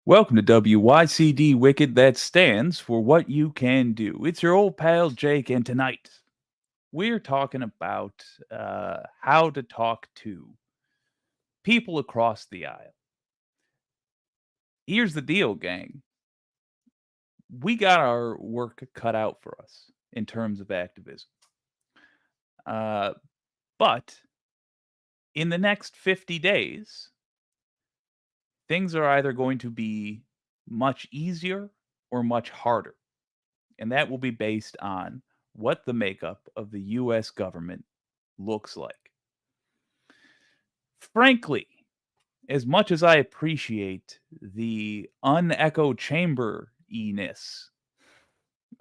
Welcome to WYCD Wicked, that stands for What You Can Do. It's your old pal Jake, and tonight we're talking about how to talk to people across the aisle. Here's the deal, gang. We got our work cut out for us in terms of activism. But in the next 50 days, things are either going to be much easier or much harder. And that will be based on what the makeup of the U.S. government looks like. Frankly, as much as I appreciate the unecho chamber-iness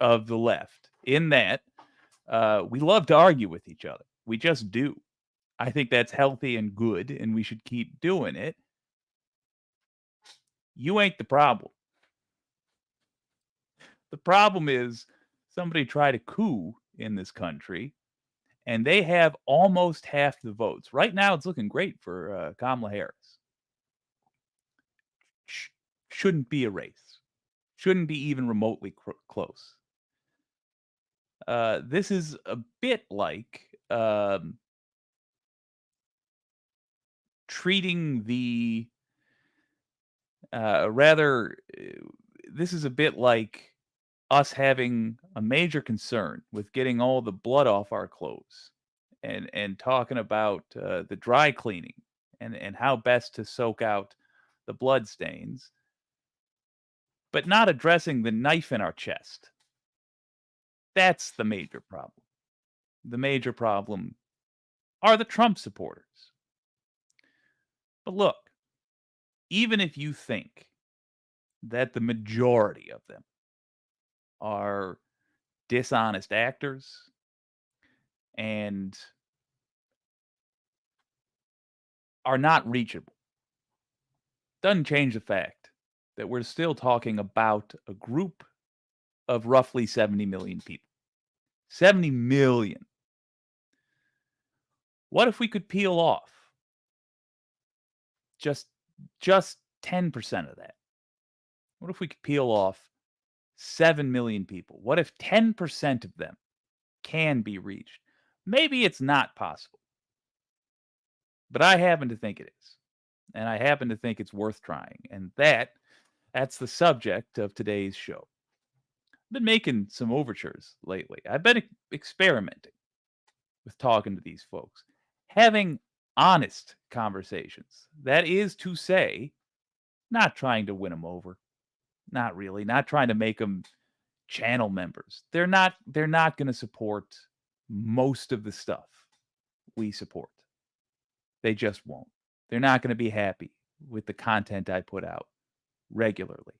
of the left, in that we love to argue with each other. We just do. I think that's healthy and good, and we should keep doing it. You ain't the problem. The problem is somebody tried a coup in this country, and they have almost half the votes. Right now, it's looking great for Kamala Harris. Shouldn't be a race. Shouldn't be even remotely close. This is a bit like treating the this is a bit like us having a major concern with getting all the blood off our clothes and talking about the dry cleaning and how best to soak out the blood stains, but not addressing the knife in our chest. That's the major problem. The major problem are the Trump supporters. But look, even if you think that the majority of them are dishonest actors and are not reachable, doesn't change the fact that we're still talking about a group of roughly 70 million people. 70 million. What if we could peel off just 10% of that? What if we could peel off 7 million people? What if 10% of them can be reached? Maybe it's not possible, but I happen to think it is. And I happen to think it's worth trying. And that's the subject of today's show. been making some overtures lately. I've been experimenting with talking to these folks, having honest conversations. That is to say, not trying to win them over. Not really. Not trying to make them channel members. They're not going to support most of the stuff we support. They just won't. They're not going to be happy with the content I put out regularly.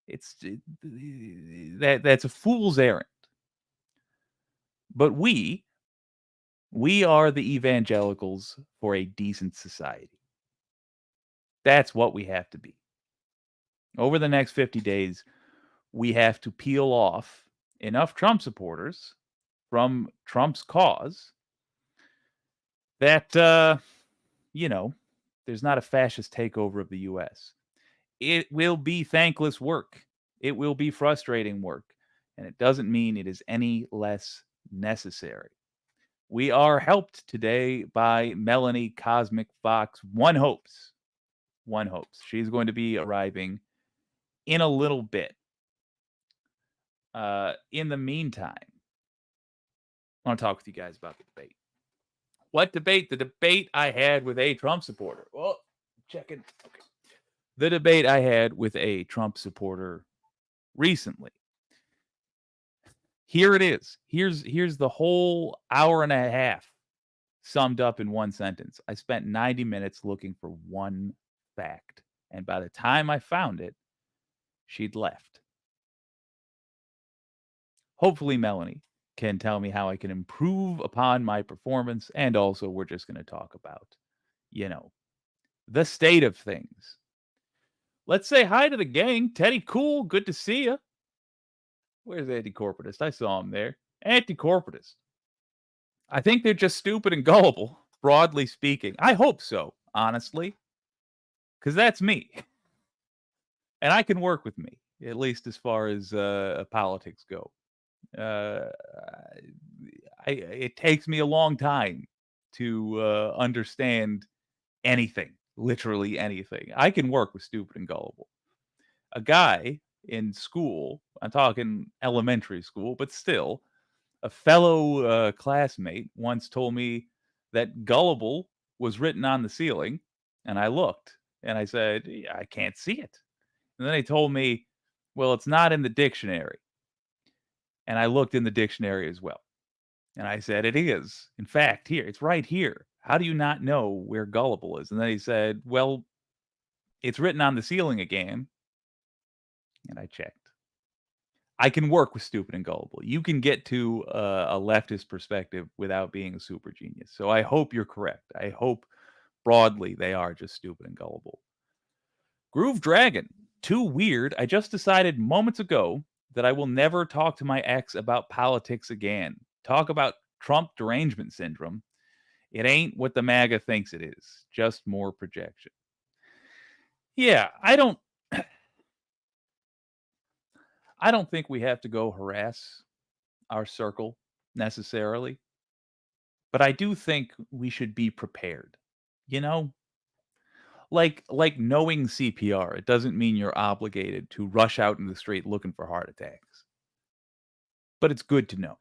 That's a fool's errand. But we are the evangelicals for a decent society. That's what we have to be. Over the next 50 days, we have to peel off enough Trump supporters from Trump's cause that, there's not a fascist takeover of the U.S. It will be thankless work. It will be frustrating work. And it doesn't mean it is any less necessary. We are helped today by MelanieCosmicFox. One hopes. One hopes. She's going to be arriving in a little bit. In the meantime, I want to talk with you guys about the debate. What debate? The debate I had with a Trump supporter. Well, checking. Okay. The debate I had with a Trump supporter recently. Here it is. Here's the whole hour and a half summed up in one sentence. I spent 90 minutes looking for one fact, and by the time I found it, she'd left. Hopefully Melanie can tell me how I can improve upon my performance, and also we're just going to talk about, the state of things. Let's say hi to the gang. Teddy Cool, good to see you. Where's anti-corporatist? I saw him there. Anti-corporatist. I think they're just stupid and gullible, broadly speaking. I hope so, honestly, because that's me. And I can work with me, at least as far as politics go. It takes me a long time to understand anything, literally anything. I can work with stupid and gullible. A guy in school, I'm talking elementary school, but still, a fellow classmate once told me that gullible was written on the ceiling, and I looked and I said, "Yeah, I can't see it." And then they told me, well, it's not in the dictionary. And I looked in the dictionary as well. And I said, it is. In fact, here, it's right here. How do you not know where gullible is? And then he said, well, it's written on the ceiling again. And I checked. I can work with stupid and gullible. You can get to a leftist perspective without being a super genius. So I hope you're correct. I hope broadly they are just stupid and gullible. Groove Dragon, too weird. I just decided moments ago that I will never talk to my ex about politics again. Talk about Trump derangement syndrome. It ain't what the MAGA thinks it is, just more projection. Yeah, I don't think we have to go harass our circle necessarily, but I do think we should be prepared. You know, like knowing CPR, it doesn't mean you're obligated to rush out in the street looking for heart attacks. But it's good to know.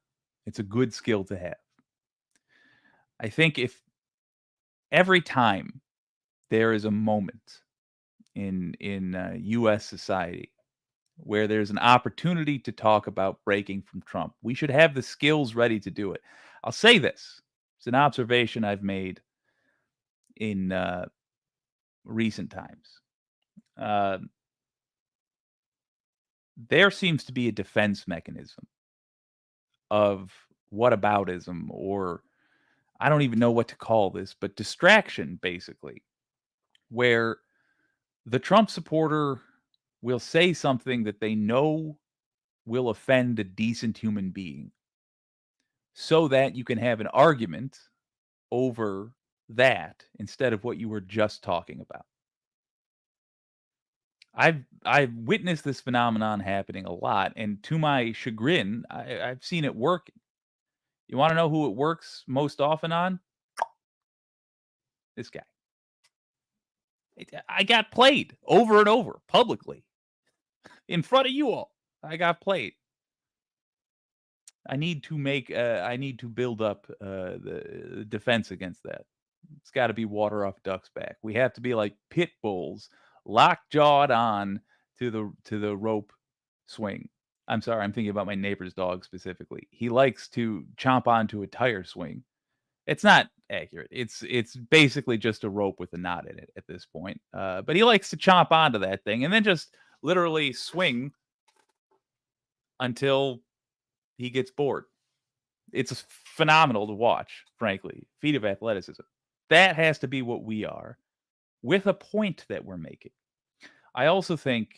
It's a good skill to have. I think if every time there is a moment in U.S. society where there's an opportunity to talk about breaking from Trump, we should have the skills ready to do it. I'll say this: it's an observation I've made in recent times. Uh, there seems to be a defense mechanism of whataboutism, or I don't even know what to call this, but distraction, basically, where the Trump supporter will say something that they know will offend a decent human being so that you can have an argument over that instead of what you were just talking about. I've witnessed this phenomenon happening a lot, and to my chagrin, I've seen it work. You want to know who it works most often on? This guy. I got played over and over publicly in front of you all. I got played. I need to build up the defense against that. It's got to be water off duck's back. We have to be like pit bulls, lockjawed on to the rope swing. I'm sorry, I'm thinking about my neighbor's dog specifically. He likes to chomp onto a tire swing. It's not accurate. It's basically just a rope with a knot in it at this point. But he likes to chomp onto that thing and then just literally swing until he gets bored. It's phenomenal to watch, frankly. Feat of athleticism. That has to be what we are, with a point that we're making. I also think,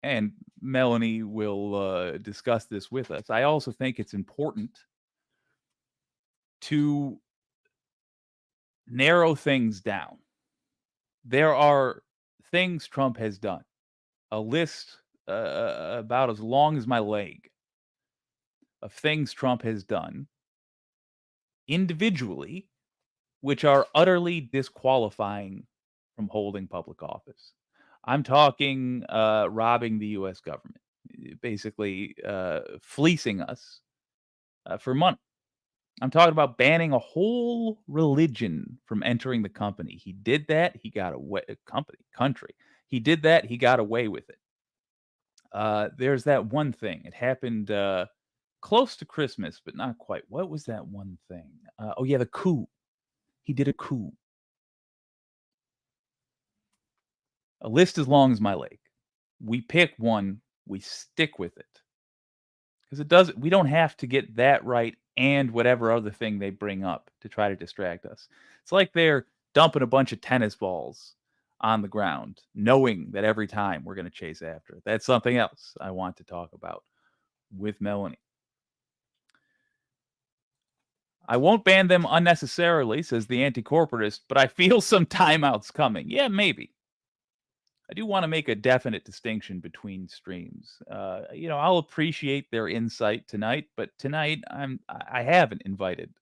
and Melanie will discuss this with us, I also think it's important to narrow things down. There are things Trump has done, a list about as long as my leg of things Trump has done individually, which are utterly disqualifying from holding public office. I'm talking robbing the US government, basically fleecing us for money. I'm talking about banning a whole religion from entering the company. He did that. He got away. Country. He did that. He got away with it. There's that one thing. It happened close to Christmas, but not quite. What was that one thing? Oh yeah, the coup. He did a coup. A list as long as my leg. We pick one. We stick with it because it does. We don't have to get that right and whatever other thing they bring up to try to distract us. It's like they're dumping a bunch of tennis balls on the ground, knowing that every time we're going to chase after it. That's something else I want to talk about with Melanie. I won't ban them unnecessarily, says the anti-corporatist, but I feel some timeouts coming. Yeah, maybe. I do want to make a definite distinction between streams. I'll appreciate their insight tonight, but tonight I haven't invited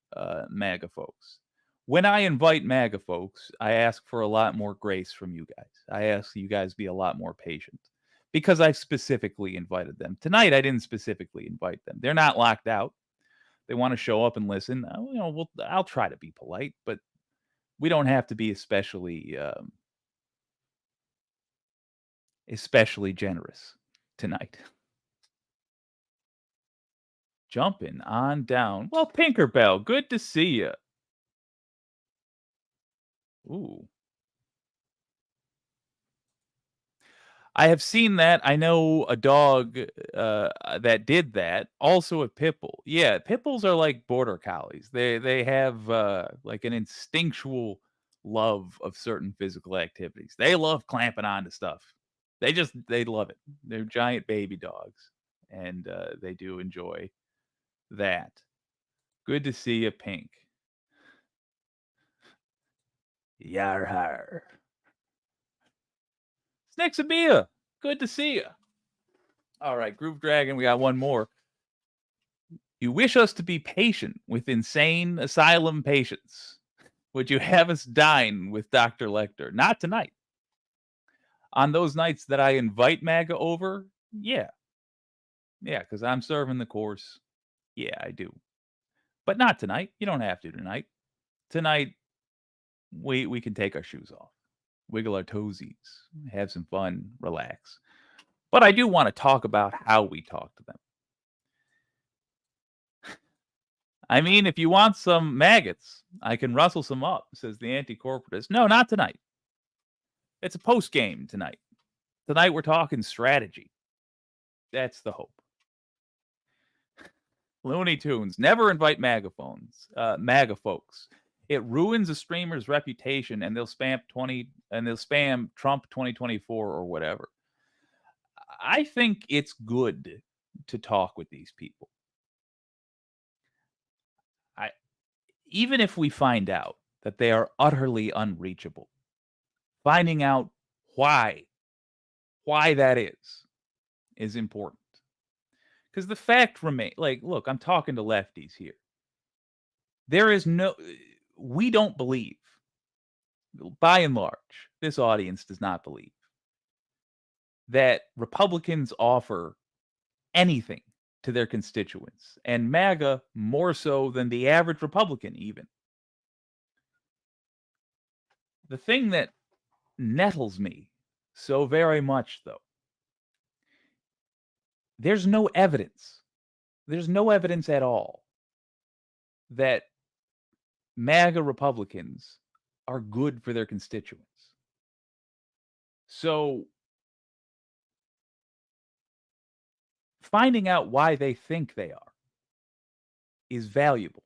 MAGA folks. When I invite MAGA folks, I ask for a lot more grace from you guys. I ask you guys be a lot more patient because I've specifically invited them. Tonight, I didn't specifically invite them. They're not locked out. They want to show up and listen. I'll try to be polite, but we don't have to be especially generous tonight. Jumping on down. Well, Pinkerbell, good to see you. Ooh. I have seen that. I know a dog that did that. Also a Pitbull. Yeah, Pitbulls are like border collies. They have like an instinctual love of certain physical activities. They love clamping onto stuff. They love it. They're giant baby dogs, and they do enjoy that. Good to see you, Pink. Yar har. Snexabia, good to see you. All right, Groove Dragon, we got one more. You wish us to be patient with insane asylum patients. Would you have us dine with Dr. Lecter? Not tonight. On those nights that I invite MAGA over, yeah. Yeah, because I'm serving the course. Yeah, I do. But not tonight. You don't have to tonight. Tonight, we can take our shoes off, wiggle our toesies, have some fun, relax. But I do want to talk about how we talk to them. I mean, if you want some maggots, I can rustle some up, says the anti-corporatist. No, not tonight. It's a post game tonight. Tonight we're talking strategy. That's the hope. Looney Tunes. Never invite MAGA folks. It ruins a streamer's reputation, and they'll spam Trump 2024 or whatever. I think it's good to talk with these people. Even if we find out that they are utterly unreachable, finding out why that is important. Because the fact remains, like, look, I'm talking to lefties here. We don't believe, by and large, this audience does not believe that Republicans offer anything to their constituents, and MAGA more so than the average Republican, even. The thing that nettles me so very much, though, there's no evidence. There's no evidence at all that MAGA Republicans are good for their constituents. So finding out why they think they are is valuable.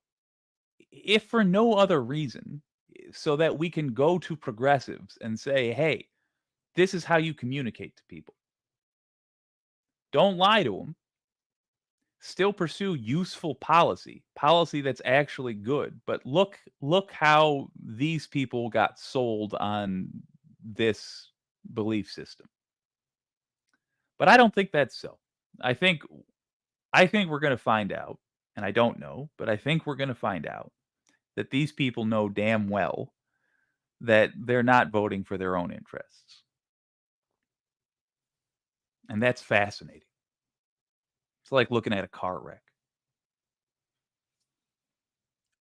If for no other reason, so that we can go to progressives and say, hey, this is how you communicate to people. Don't lie to them. Still pursue useful policy that's actually good. But look how these people got sold on this belief system. But I don't think that's so. I think we're going to find out, and I don't know, but I think we're going to find out that these people know damn well that they're not voting for their own interests. And that's fascinating. It's like looking at a car wreck.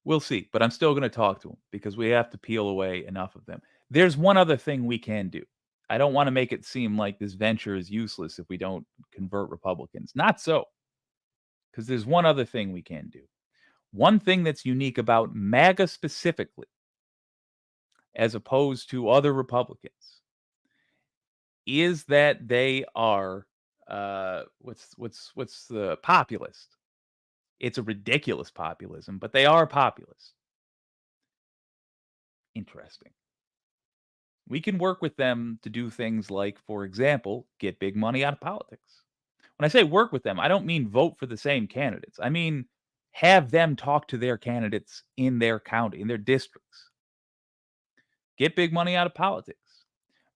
We'll see, but I'm still going to talk to them because we have to peel away enough of them. There's one other thing we can do. I don't want to make it seem like this venture is useless if we don't convert Republicans. Not so. Because there's one other thing we can do. One thing that's unique about MAGA specifically, as opposed to other Republicans, is that they are what's the populist. It's a ridiculous populism, but they are populist. Interesting. We can work with them to do things like, for example, get big money out of politics. When I say work with them, I don't mean vote for the same candidates. I mean have them talk to their candidates in their county, in their districts. Get big money out of politics.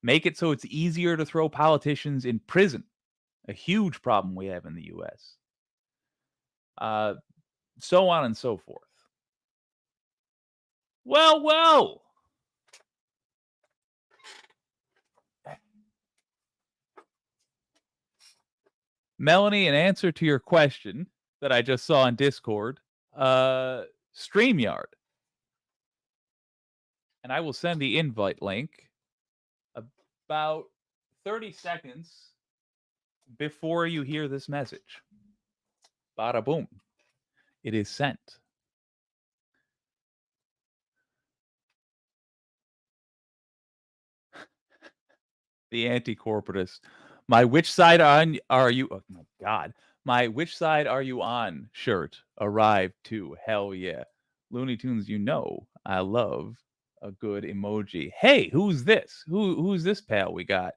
Make it so it's easier to throw politicians in prison. A huge problem we have in the U.S. So on and so forth. Well. Melanie, in answer to your question that I just saw in Discord, StreamYard. And I will send the invite link about 30 seconds before you hear this message. Bada boom. It is sent. The anti-corporatist. My which side are you? Oh my God. My which side are you on shirt arrived too. Hell yeah. Looney Tunes, you know I love a good emoji. Hey, who's this? Who's this pal we got?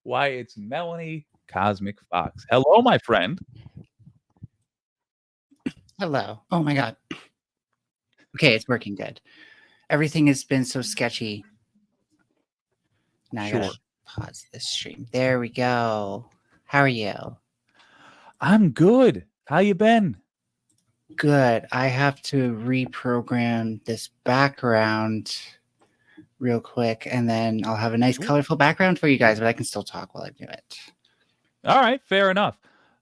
Why, it's MelanieCosmicFox. Hello, my friend. Hello. Oh my God. Okay, it's working good. Everything has been so sketchy. Now I gotta pause this stream. There we go. How are you? I'm good. How you been? Good. I have to reprogram this background real quick, and then I'll have a nice colorful background for you guys, but I can still talk while I do it. All right, fair enough.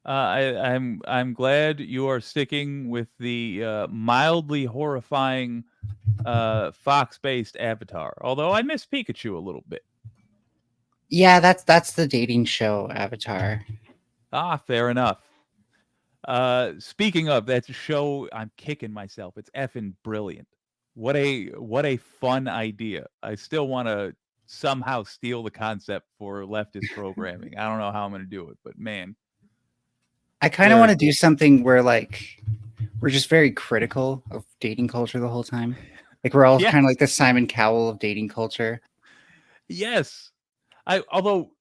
I'm glad you are sticking with the mildly horrifying Fox-based avatar. Although I miss Pikachu a little bit. Yeah, that's the dating show avatar. Ah, fair enough. Speaking of that show, I'm kicking myself. It's effing brilliant. What a fun idea. I still want to somehow steal the concept for leftist programming. I don't know how I'm going to do it, but man. I kind of want to do something where like we're just very critical of dating culture the whole time. Like we're all kind of like the Simon Cowell of dating culture. Yes. Although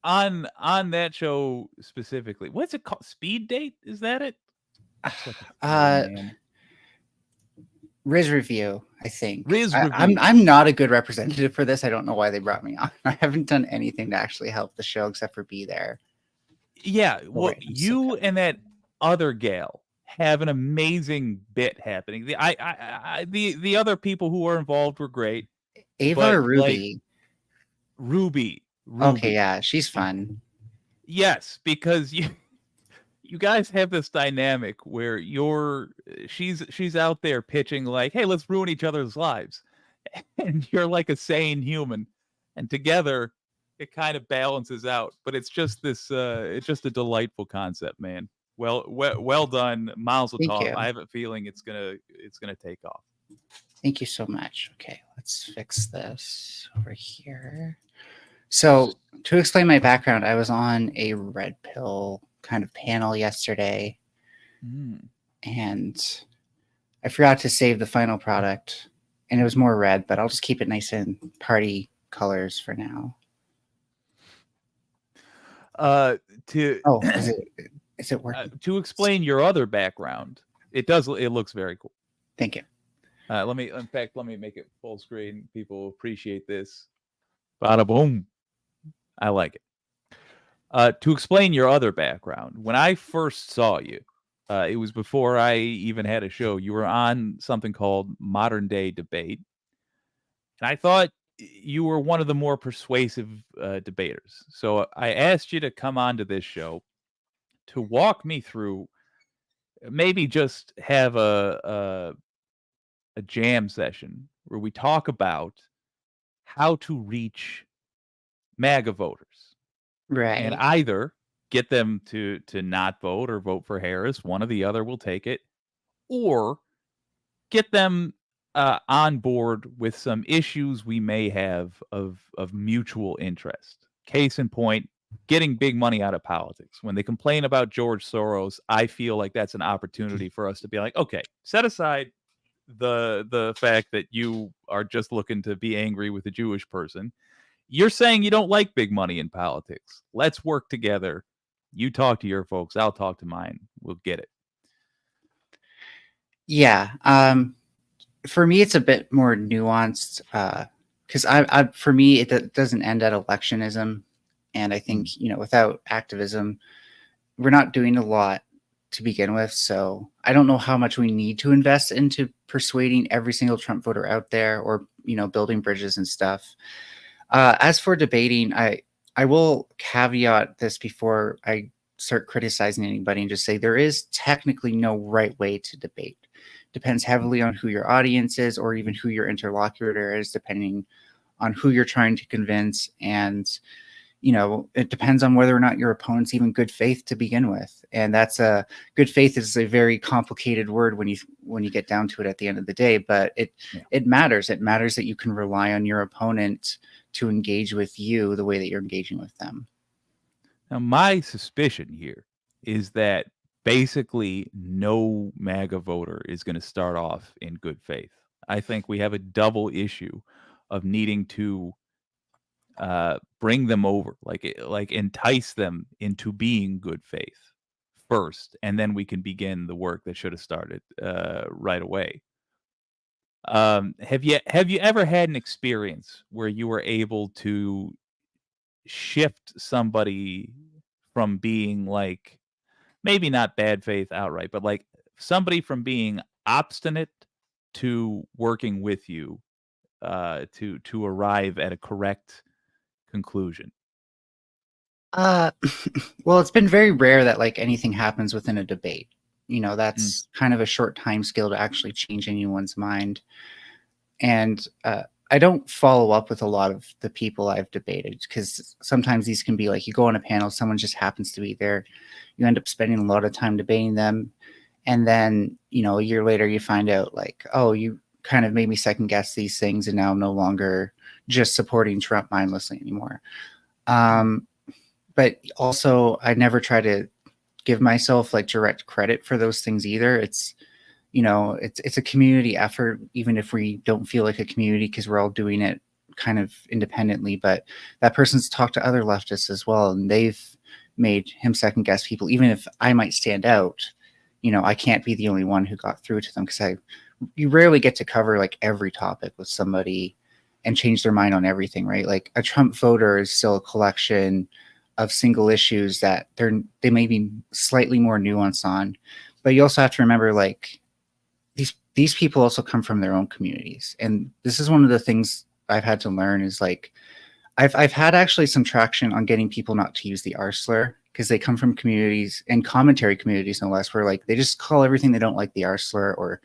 on that show specifically, what's it called? Speed Date? Is that it? Riz Review, I think. I'm not a good representative for this. I don't know why they brought me on. I haven't done anything to actually help the show except for be there. Yeah, well, you and that other gal have an amazing bit happening. The other people who were involved were great. Ava or Ruby? Like, Ruby. Okay, yeah, she's fun. Yes, because you guys have this dynamic where she's out there pitching like, "Hey, let's ruin each other's lives," and you're like a sane human, and together it kind of balances out. But it's just it's just a delightful concept, man. Well done, Mazel Thank Tov. you. I have a feeling it's gonna take off. Thank you so much. Okay, let's fix this over here. So to explain my background, I was on a red pill kind of panel yesterday, and I forgot to save the final product, and it was more red, but I'll just keep it nice and party colors for now. Is it working? To explain your other background, it looks very cool. Thank you. Let me make it full screen. People appreciate this. Bada boom. I like it. To explain your other background, when I first saw you, it was before I even had a show. You were on something called Modern Day Debate. And I thought you were one of the more persuasive debaters. So I asked you to come onto this show to walk me through, maybe just have a jam session where we talk about how to reach MAGA voters. Right. And either get them to not vote or vote for Harris, one or the other will take it, or get them on board with some issues we may have of mutual interest. Case in point, getting big money out of politics. When they complain about George Soros, I feel like that's an opportunity for us to be like, okay, set aside the fact that you are just looking to be angry with a Jewish person. You're saying you don't like big money in politics. Let's work together. You talk to your folks. I'll talk to mine. We'll get it. Yeah. For me, it's a bit more nuanced because for me, it doesn't end at electionism. And I think, without activism, we're not doing a lot to begin with. So I don't know how much we need to invest into persuading every single Trump voter out there or, building bridges and stuff. As for debating, I will caveat this before I start criticizing anybody and just say there is technically no right way to debate. Depends heavily on who your audience is or even who your interlocutor is, depending on who you're trying to convince. And, it depends on whether or not your opponent's even good faith to begin with. And good faith is a very complicated word when you get down to it at the end of the day, but it matters. It matters that you can rely on your opponent to engage with you the way that you're engaging with them. Now, my suspicion here is that basically no MAGA voter is going to start off in good faith. I think we have a double issue of needing to bring them over, like entice them into being good faith first, and then we can begin the work that should have started right away. Have you ever had an experience where you were able to shift somebody from being like, maybe not bad faith outright, but like somebody from being obstinate to working with you to arrive at a correct conclusion? Well, it's been very rare that like anything happens within a debate. That's kind of a short time scale to actually change anyone's mind. And I don't follow up with a lot of the people I've debated because sometimes these can be like you go on a panel, someone just happens to be there. You end up spending a lot of time debating them. And then, a year later you find out like, oh, you kind of made me second guess these things. And now I'm no longer just supporting Trump mindlessly anymore. But also I never try to give myself like direct credit for those things either. It's a community effort, even if we don't feel like a community because we're all doing it kind of independently. But that person's talked to other leftists as well, and they've made him second guess people. Even if I might stand out, I can't be the only one who got through to them because you rarely get to cover like every topic with somebody and change their mind on everything, right? Like a Trump voter is still a collection of single issues that they may be slightly more nuanced on. But you also have to remember like these people also come from their own communities. And this is one of the things I've had to learn is like, I've had actually some traction on getting people not to use the R slur because they come from communities and commentary communities, no less, where like they just call everything they don't like the R slur, or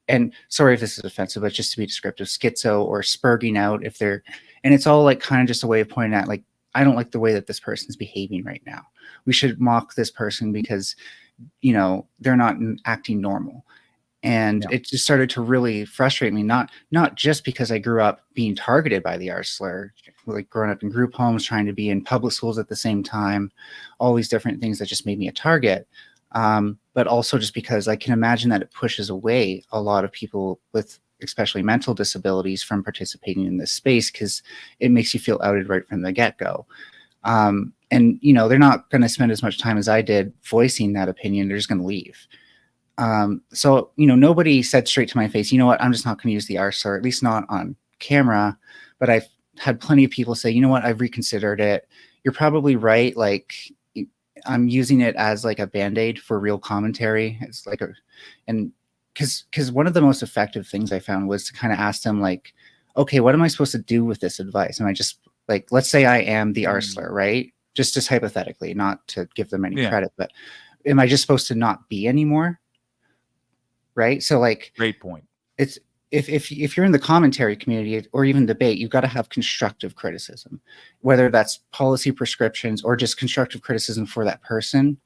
and sorry if this is offensive, but just to be descriptive, schizo or spurging out if they're, and it's all like kind of just a way of pointing at like, I don't like the way that this person's behaving right now. We should mock this person because, you know, they're not acting normal. And it just started to really frustrate me, not just because I grew up being targeted by the R slur, like growing up in group homes, trying to be in public schools at the same time, all these different things that just made me a target. But also just because I can imagine that it pushes away a lot of people with especially mental disabilities from participating in this space, because it makes you feel outed right from the get-go. And, you know, they're not going to spend as much time as I did voicing that opinion. They're just going to leave. So, you know, nobody said straight to my face, you know what, I'm just not going to use the R slur, at least not on camera. But I've had plenty of people say, you know what, I've reconsidered it. You're probably right. Like, I'm using it as like a Band-Aid for real commentary. It's like and because one of the most effective things I found was to kind of ask them like, okay, what am I supposed to do with this advice? Am I just like, let's say I am the R slur, right? Just hypothetically, not to give them any credit, but am I just supposed to not be anymore? Right. So like, great point. It's if you're in the commentary community or even debate, you've got to have constructive criticism, whether that's policy prescriptions or just constructive criticism for that person.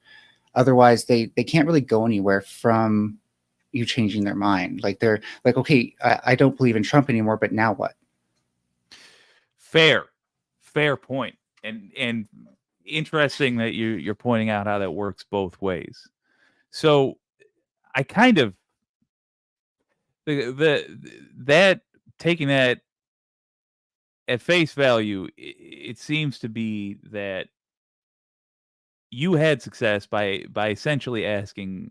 Otherwise, they can't really go anywhere from you changing their mind. Like they're like, okay, I don't believe in Trump anymore, but now what? Fair point. And interesting that you're pointing out how that works both ways. So I kind of that taking that at face value, it seems to be that you had success by essentially asking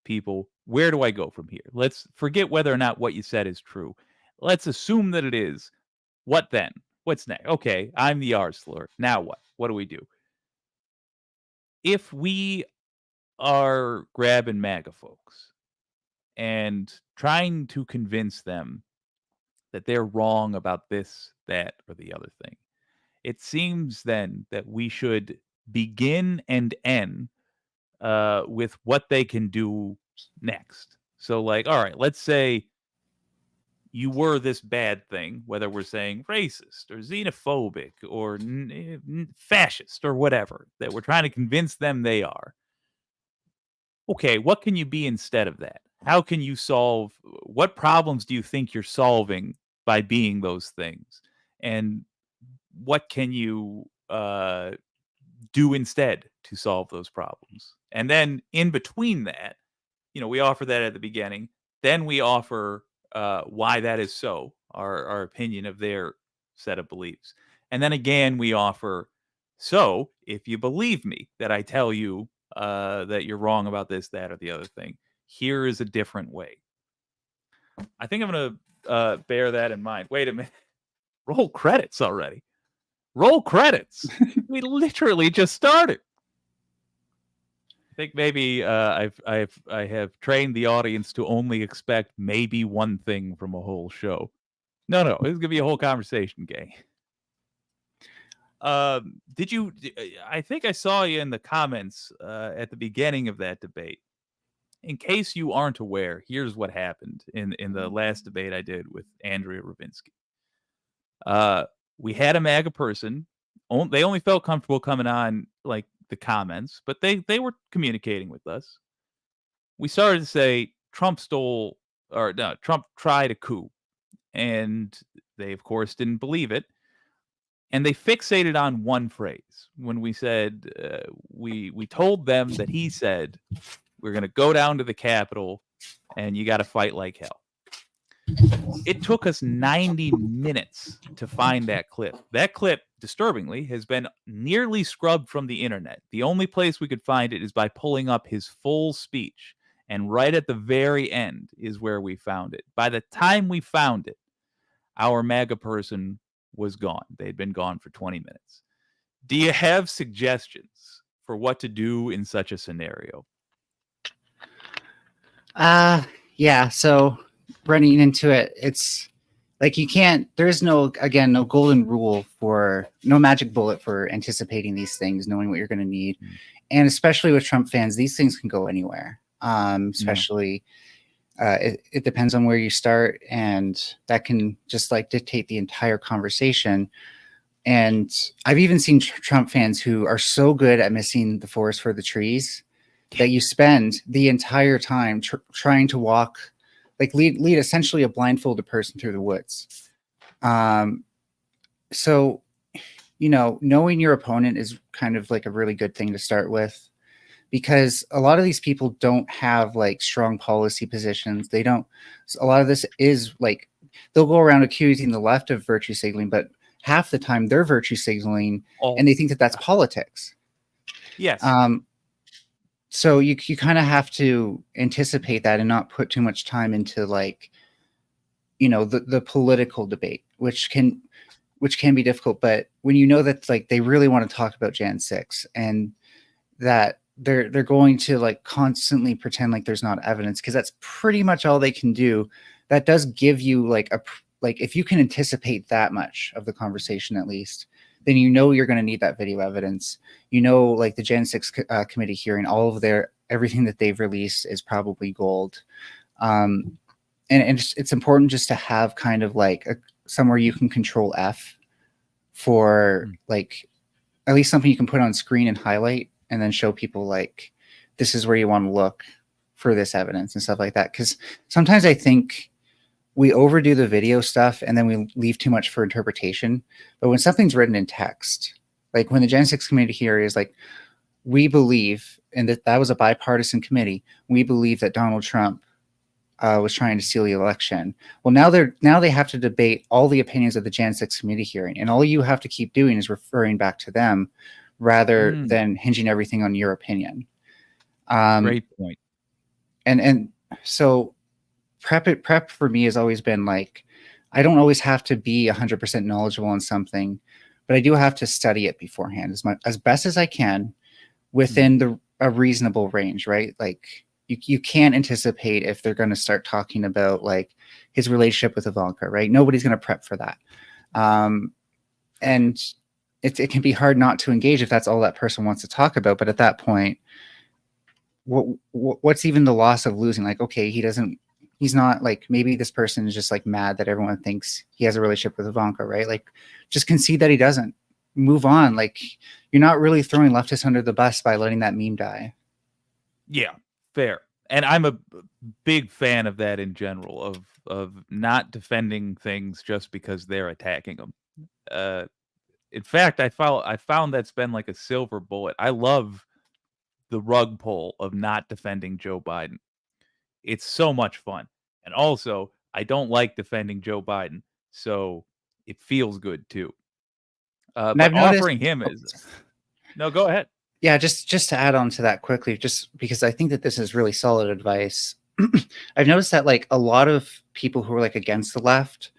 people, where do I go from here? Let's forget whether or not what you said is true. Let's assume that it is. What then? What's next? Okay, I'm the R slur. Now what? What do we do? If we are grabbing MAGA folks and trying to convince them that they're wrong about this, that, or the other thing, it seems then that we should begin and end with what they can do next. So, like, all right, let's say you were this bad thing, whether we're saying racist or xenophobic or fascist or whatever, that we're trying to convince them they are. Okay, what can you be instead of that? How can you solve, what problems do you think you're solving by being those things? And what can you do instead to solve those problems? And then in between that, you know, we offer that at the beginning. Then we offer why that is so, our opinion of their set of beliefs. And then again, we offer, so if you believe me that I tell you that you're wrong about this, that, or the other thing, here is a different way. I think I'm going to bear that in mind. Wait a minute. Roll credits already. Roll credits. We literally just started. I think maybe I have trained the audience to only expect maybe one thing from a whole show. No, it's gonna be a whole conversation, gang. Did you? I think I saw you in the comments at the beginning of that debate. In case you aren't aware, here's what happened in the last debate I did with Andrea Ravinsky. We had a MAGA person. They only felt comfortable coming on like the comments, but they were communicating with us. We started to say Trump Trump tried a coup, and they of course didn't believe it. And they fixated on one phrase when we said we told them that he said we're going to go down to the Capitol and you got to fight like hell. It took us 90 minutes to find that clip. That clip, disturbingly, has been nearly scrubbed from the internet. The only place we could find it is by pulling up his full speech. And right at the very end is where we found it. By the time we found it, our MAGA person was gone. They'd been gone for 20 minutes. Do you have suggestions for what to do in such a scenario? Yeah. So running into it, it's like you can't, there's no, again, no golden rule for, no magic bullet for anticipating these things, knowing what you're going to need. And especially with Trump fans, these things can go anywhere. Especially it depends on where you start, and that can just like dictate the entire conversation. And I've even seen Trump fans who are so good at missing the forest for the trees that you spend the entire time trying to walk, like lead essentially a blindfolded person through the woods. So, you know, knowing your opponent is kind of like a really good thing to start with, because a lot of these people don't have like strong policy positions. They don't, a lot of this is like, they'll go around accusing the left of virtue signaling, but half the time they're virtue signaling and they think that that's politics. Yes. So you kind of have to anticipate that and not put too much time into like, you know, the political debate, which can be difficult. But when you know that like they really want to talk about Jan 6 and that they're going to like constantly pretend like there's not evidence, because that's pretty much all they can do. That does give you like if you can anticipate that much of the conversation at least, then you know you're going to need that video evidence. You know, like the Jan 6 committee hearing, all of everything that they've released is probably gold. And it's important just to have kind of like somewhere you can control F for like at least something you can put on screen and highlight and then show people like, this is where you want to look for this evidence and stuff like that. Because sometimes I think we overdo the video stuff and then we leave too much for interpretation. But when something's written in text, like when the Gen 6 committee here is like, we believe, and that was a bipartisan committee, we believe that Donald Trump was trying to steal the election. Well, now they have to debate all the opinions of the Jan 6 committee hearing, and all you have to keep doing is referring back to them rather than hinging everything on your opinion. Great point. And so prep for me has always been like, I don't always have to be 100% knowledgeable on something, but I do have to study it beforehand as best as I can within a reasonable range, right? Like you can't anticipate if they're going to start talking about like his relationship with Ivanka, right? Nobody's going to prep for that. And it can be hard not to engage if that's all that person wants to talk about. But at that point, what's even the loss of losing? Like, okay, he's not like, maybe this person is just like mad that everyone thinks he has a relationship with Ivanka, right? Like just concede that he doesn't. Move on. Like you're not really throwing leftists under the bus by letting that meme die. Yeah, fair. And I'm a big fan of that in general, of not defending things just because they're attacking them. In fact, I found that's been like a silver bullet. I love the rug pull of not defending Joe Biden. It's so much fun. And also, I don't like defending Joe Biden, so it feels good too. But offering him is... No, go ahead. Yeah, just to add on to that quickly, just because I think that this is really solid advice. I've noticed that like a lot of people who are like against the left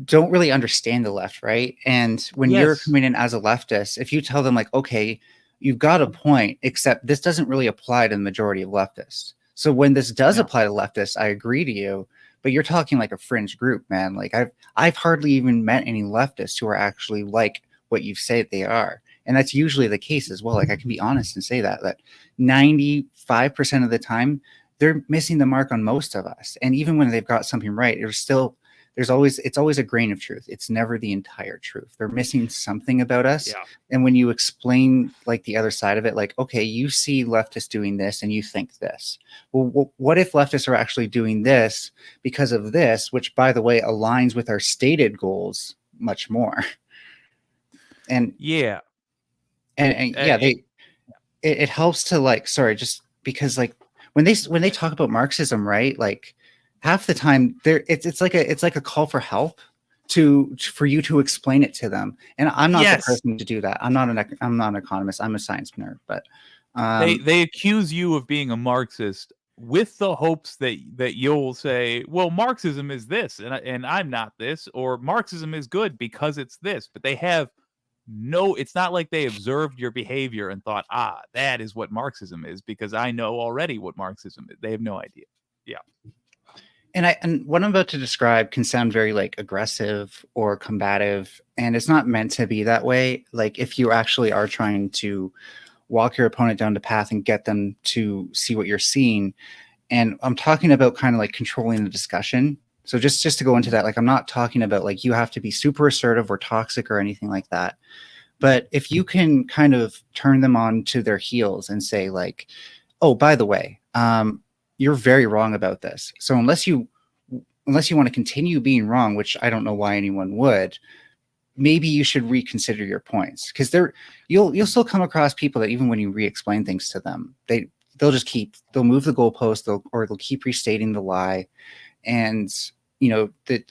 don't really understand the left, right? And when you're coming in as a leftist, if you tell them like, okay, you've got a point, except this doesn't really apply to the majority of leftists. So when this does apply to leftists, I agree to you, but you're talking like a fringe group, man. Like I've hardly even met any leftists who are actually like what you've said they are. And that's usually the case as well. Like I can be honest and say that 95% of the time they're missing the mark on most of us. And even when they've got something right, it's always a grain of truth. It's never the entire truth. They're missing something about us. Yeah. And when you explain like the other side of it, like, okay, you see leftists doing this and you think this. Well, what if leftists are actually doing this because of this, which by the way, aligns with our stated goals much more. And yeah. And it helps to like, sorry, just because like when they talk about Marxism, right? Like half the time it's like a call for help for you to explain it to them. And I'm not the person to do that. I'm not an economist. I'm a science nerd, but they accuse you of being a Marxist with the hopes that you'll say, well, Marxism is this and I'm not this, or Marxism is good because it's this, but they have it's not like they observed your behavior and thought, that is what Marxism is, because I know already what Marxism is. They have no idea. Yeah. And what I'm about to describe can sound very like aggressive or combative, and it's not meant to be that way. Like if you actually are trying to walk your opponent down the path and get them to see what you're seeing. And I'm talking about kind of like controlling the discussion. So just to go into that, like I'm not talking about like you have to be super assertive or toxic or anything like that. But if you can kind of turn them on to their heels and say like, oh, by the way, you're very wrong about this. So unless you want to continue being wrong, which I don't know why anyone would, maybe you should reconsider your points, because you'll still come across people that even when you re-explain things to them, they'll move the goalpost, they'll keep restating the lie, and that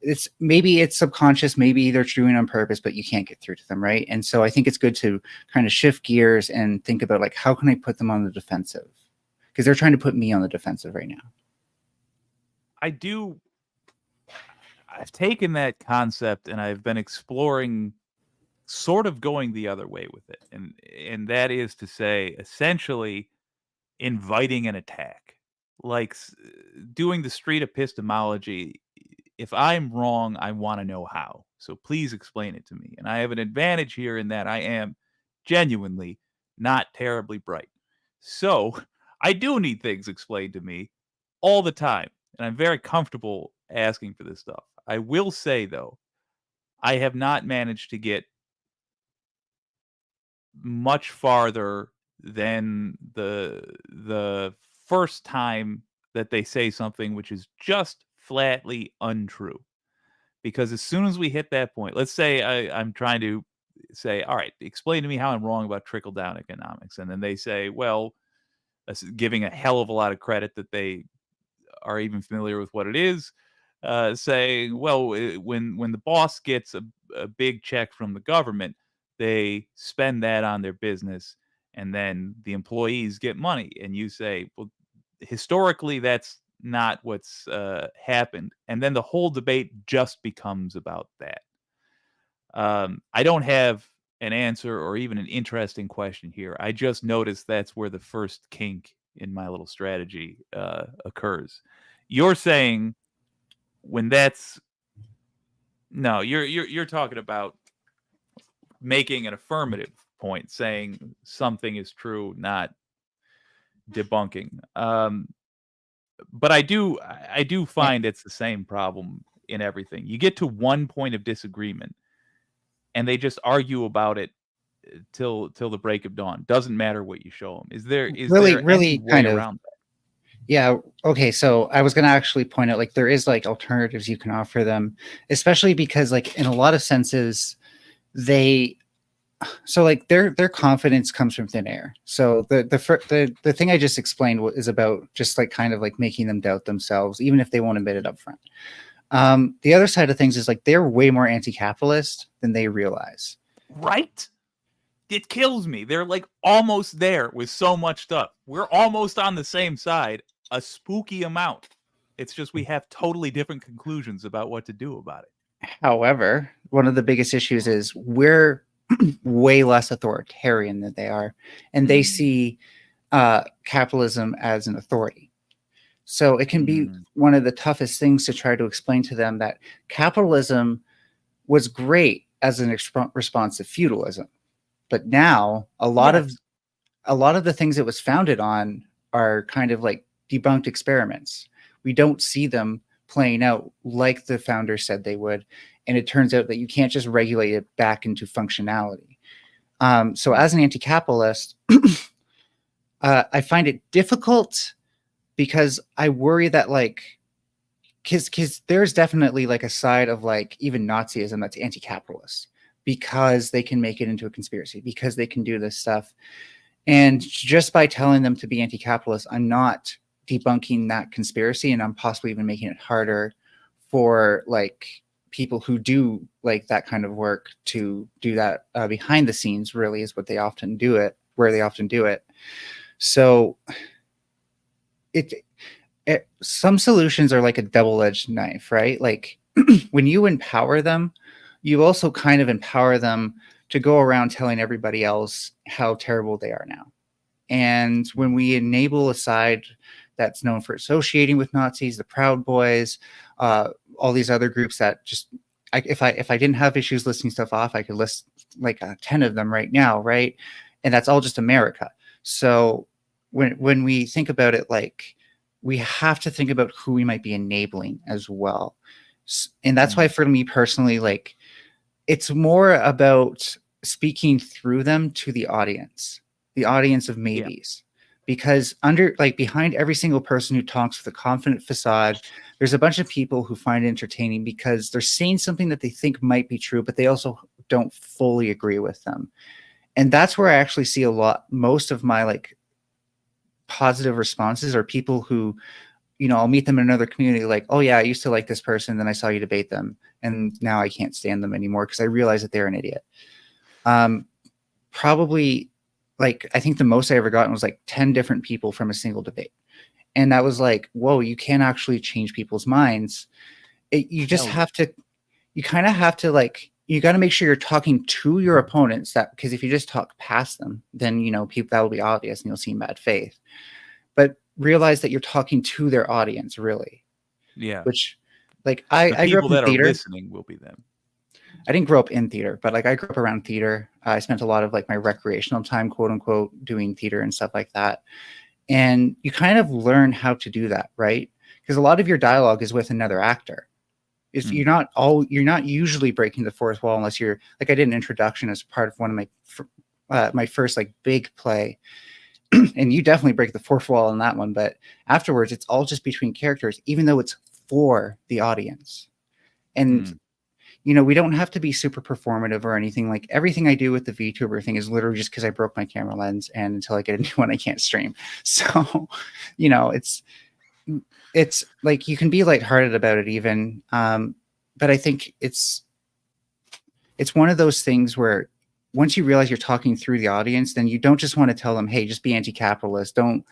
it's subconscious, maybe they're doing it on purpose, but you can't get through to them, right? And so I think it's good to kind of shift gears and think about like, how can I put them on the defensive? Because they're trying to put me on the defensive right now. I've taken that concept and I've been exploring sort of going the other way with it. And that is to say, essentially inviting an attack. Like doing the street epistemology. If I'm wrong, I want to know how. So please explain it to me. And I have an advantage here in that I am genuinely not terribly bright. So I do need things explained to me all the time. And I'm very comfortable asking for this stuff. I will say, though, I have not managed to get much farther than the first time that they say something which is just flatly untrue. Because as soon as we hit that point, let's say I'm trying to say, all right, explain to me how I'm wrong about trickle down economics. And then they say, well, giving a hell of a lot of credit that they are even familiar with what it is, saying, well, when the boss gets a big check from the government, they spend that on their business, and then the employees get money. And you say, well, historically, that's not what's happened. And then the whole debate just becomes about that. I don't have an answer or even an interesting question here. I just noticed that's where the first kink in my little strategy occurs. You're saying when that's no, you're talking about making an affirmative point, saying something is true, not debunking. But I do find it's the same problem in everything. You get to one point of disagreement, and they just argue about it till the break of dawn. Doesn't matter what you show them. Is there any way around that? Yeah. Okay. So I was going to actually point out, like, there is like alternatives you can offer them, especially because like in a lot of senses, their confidence comes from thin air. So the thing I just explained is about just like kind of like making them doubt themselves, even if they won't admit it up front. The other side of things is like they're way more anti-capitalist than they realize. Right? It kills me. They're like almost there with so much stuff. We're almost on the same side, a spooky amount. It's just we have totally different conclusions about what to do about it. However, one of the biggest issues is we're way less authoritarian than they are, and they see capitalism as an authority. So it can be one of the toughest things to try to explain to them that capitalism was great as an response to feudalism. But now a lot of the things it was founded on are kind of like debunked experiments. We don't see them playing out like the founders said they would. And it turns out that you can't just regulate it back into functionality. So as an anti-capitalist, I find it difficult because I worry that because there's definitely like a side of like even Nazism that's anti-capitalist, because they can make it into a conspiracy, because they can do this stuff. And just by telling them to be anti-capitalist, I'm not debunking that conspiracy, and I'm possibly even making it harder for like people who do like that kind of work to do that behind the scenes, really is what they often do it, where they often do it. So some solutions are like a double-edged knife, right? Like when you empower them, you also kind of empower them to go around telling everybody else how terrible they are now. And when we enable a side that's known for associating with Nazis, the Proud Boys, all these other groups that just, if I didn't have issues listing stuff off, I could list like 10 of them right now, right? And that's all just America. So when we think about it, like, we have to think about who we might be enabling as well. And that's why for me personally, like, it's more about speaking through them to the audience of maybes. Because behind every single person who talks with a confident facade, there's a bunch of people who find it entertaining because they're saying something that they think might be true, but they also don't fully agree with them. And that's where I actually see most of my like positive responses are people who, I'll meet them in another community, like, oh yeah, I used to like this person, then I saw you debate them, and now I can't stand them anymore because I realize that they're an idiot. Probably, like, I think the most I ever gotten was like 10 different people from a single debate. And that was like, whoa, you can actually change people's minds. You just have to, you kind of have to, like, you got to make sure you're talking to your opponents, because if you just talk past them, then, people, that will be obvious and you'll see bad faith. But realize that you're talking to their audience, really. Yeah. Which, like, I grew up in that theater. Are listening will be them. I didn't grow up in theater, but like I grew up around theater. I spent a lot of like my recreational time, quote unquote, doing theater and stuff like that. And you kind of learn how to do that, right? Because a lot of your dialogue is with another actor. You're not usually breaking the fourth wall unless you're like, I did an introduction as part of one of my first like big play. And you definitely break the fourth wall in that one. But afterwards, it's all just between characters, even though it's for the audience. And we don't have to be super performative or anything. Like, everything I do with the VTuber thing is literally just because I broke my camera lens, and until I get a new one, I can't stream. So, it's like, you can be lighthearted about it even. But I think it's one of those things where once you realize you're talking through the audience, then you don't just want to tell them, hey, just be anti-capitalist. Don't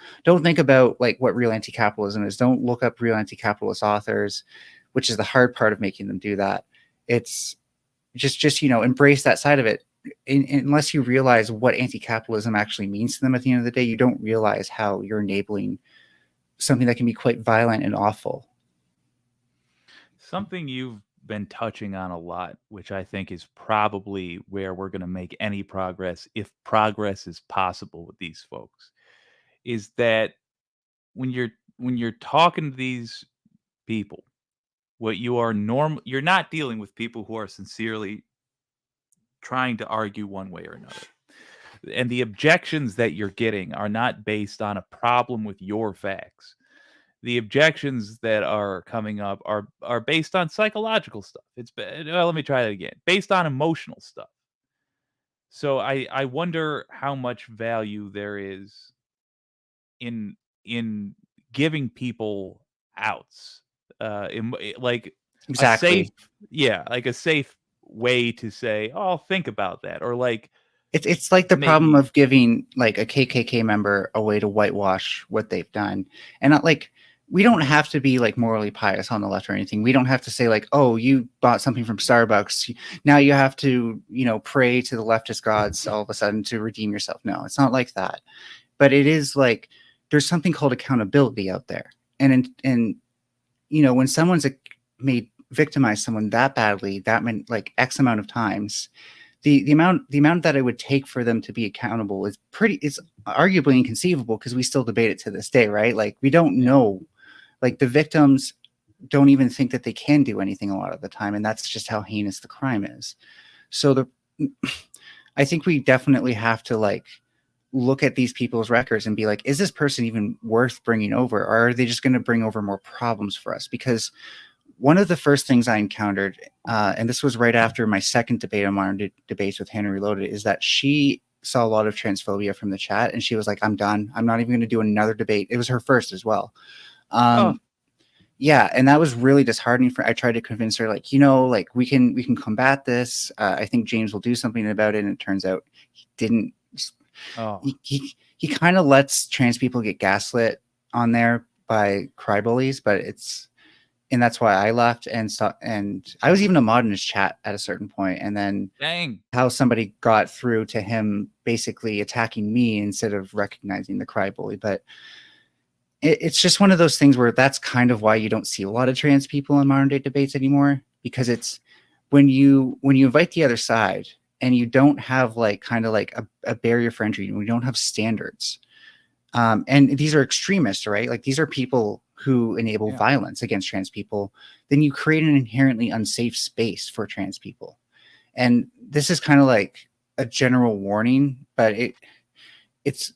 think about like what real anti-capitalism is. Don't look up real anti-capitalist authors, which is the hard part of making them do that. It's just embrace that side of it. Unless you realize what anti-capitalism actually means to them at the end of the day, you don't realize how you're enabling something that can be quite violent and awful. Something you've been touching on a lot, which I think is probably where we're going to make any progress, if progress is possible with these folks, is that when you're talking to these people, you're not dealing with people who are sincerely trying to argue one way or another. And the objections that you're getting are not based on a problem with your facts. The objections that are coming up are based on psychological stuff. Let me try that again. Based on emotional stuff. So I wonder how much value there is in giving people outs. Like Exactly. a safe way to say, "Oh, think about that," or like it's like the problem of giving like a KKK member a way to whitewash what they've done. And not like, we don't have to be like morally pious on the left or anything. We don't have to say like, oh, you bought something from Starbucks, now you have to, pray to the leftist gods all of a sudden to redeem yourself. No, it's not like that. But it is like, there's something called accountability out there. And when someone's victimized someone that badly, that meant like X amount of times, the amount that it would take for them to be accountable is arguably inconceivable, because we still debate it to this day, right? Like, we don't know, like, the victims don't even think that they can do anything a lot of the time, and that's just how heinous the crime is. So I think we definitely have to like look at these people's records and be like, is this person even worth bringing over, or are they just going to bring over more problems for us? Because one of the first things I encountered, and this was right after my second debate on Modern Debates with Henry Reloaded, is that she saw a lot of transphobia from the chat, and she was like, I'm done. I'm not even going to do another debate. It was her first as well. Yeah, and that was really disheartening. I tried to convince her, like, like, we can combat this. I think James will do something about it, and it turns out he didn't. He kind of lets trans people get gaslit on there by cry bullies, and that's why I left and I was even a mod in his chat at a certain point, and then how somebody got through to him basically attacking me instead of recognizing the cry bully. But it's just one of those things where that's kind of why you don't see a lot of trans people in modern day debates anymore, because it's when you invite the other side and you don't have like kind of like a barrier for entry, we don't have standards. And these are extremists, right? Like these are people who enable violence against trans people. Then you create an inherently unsafe space for trans people. And this is kind of like a general warning, but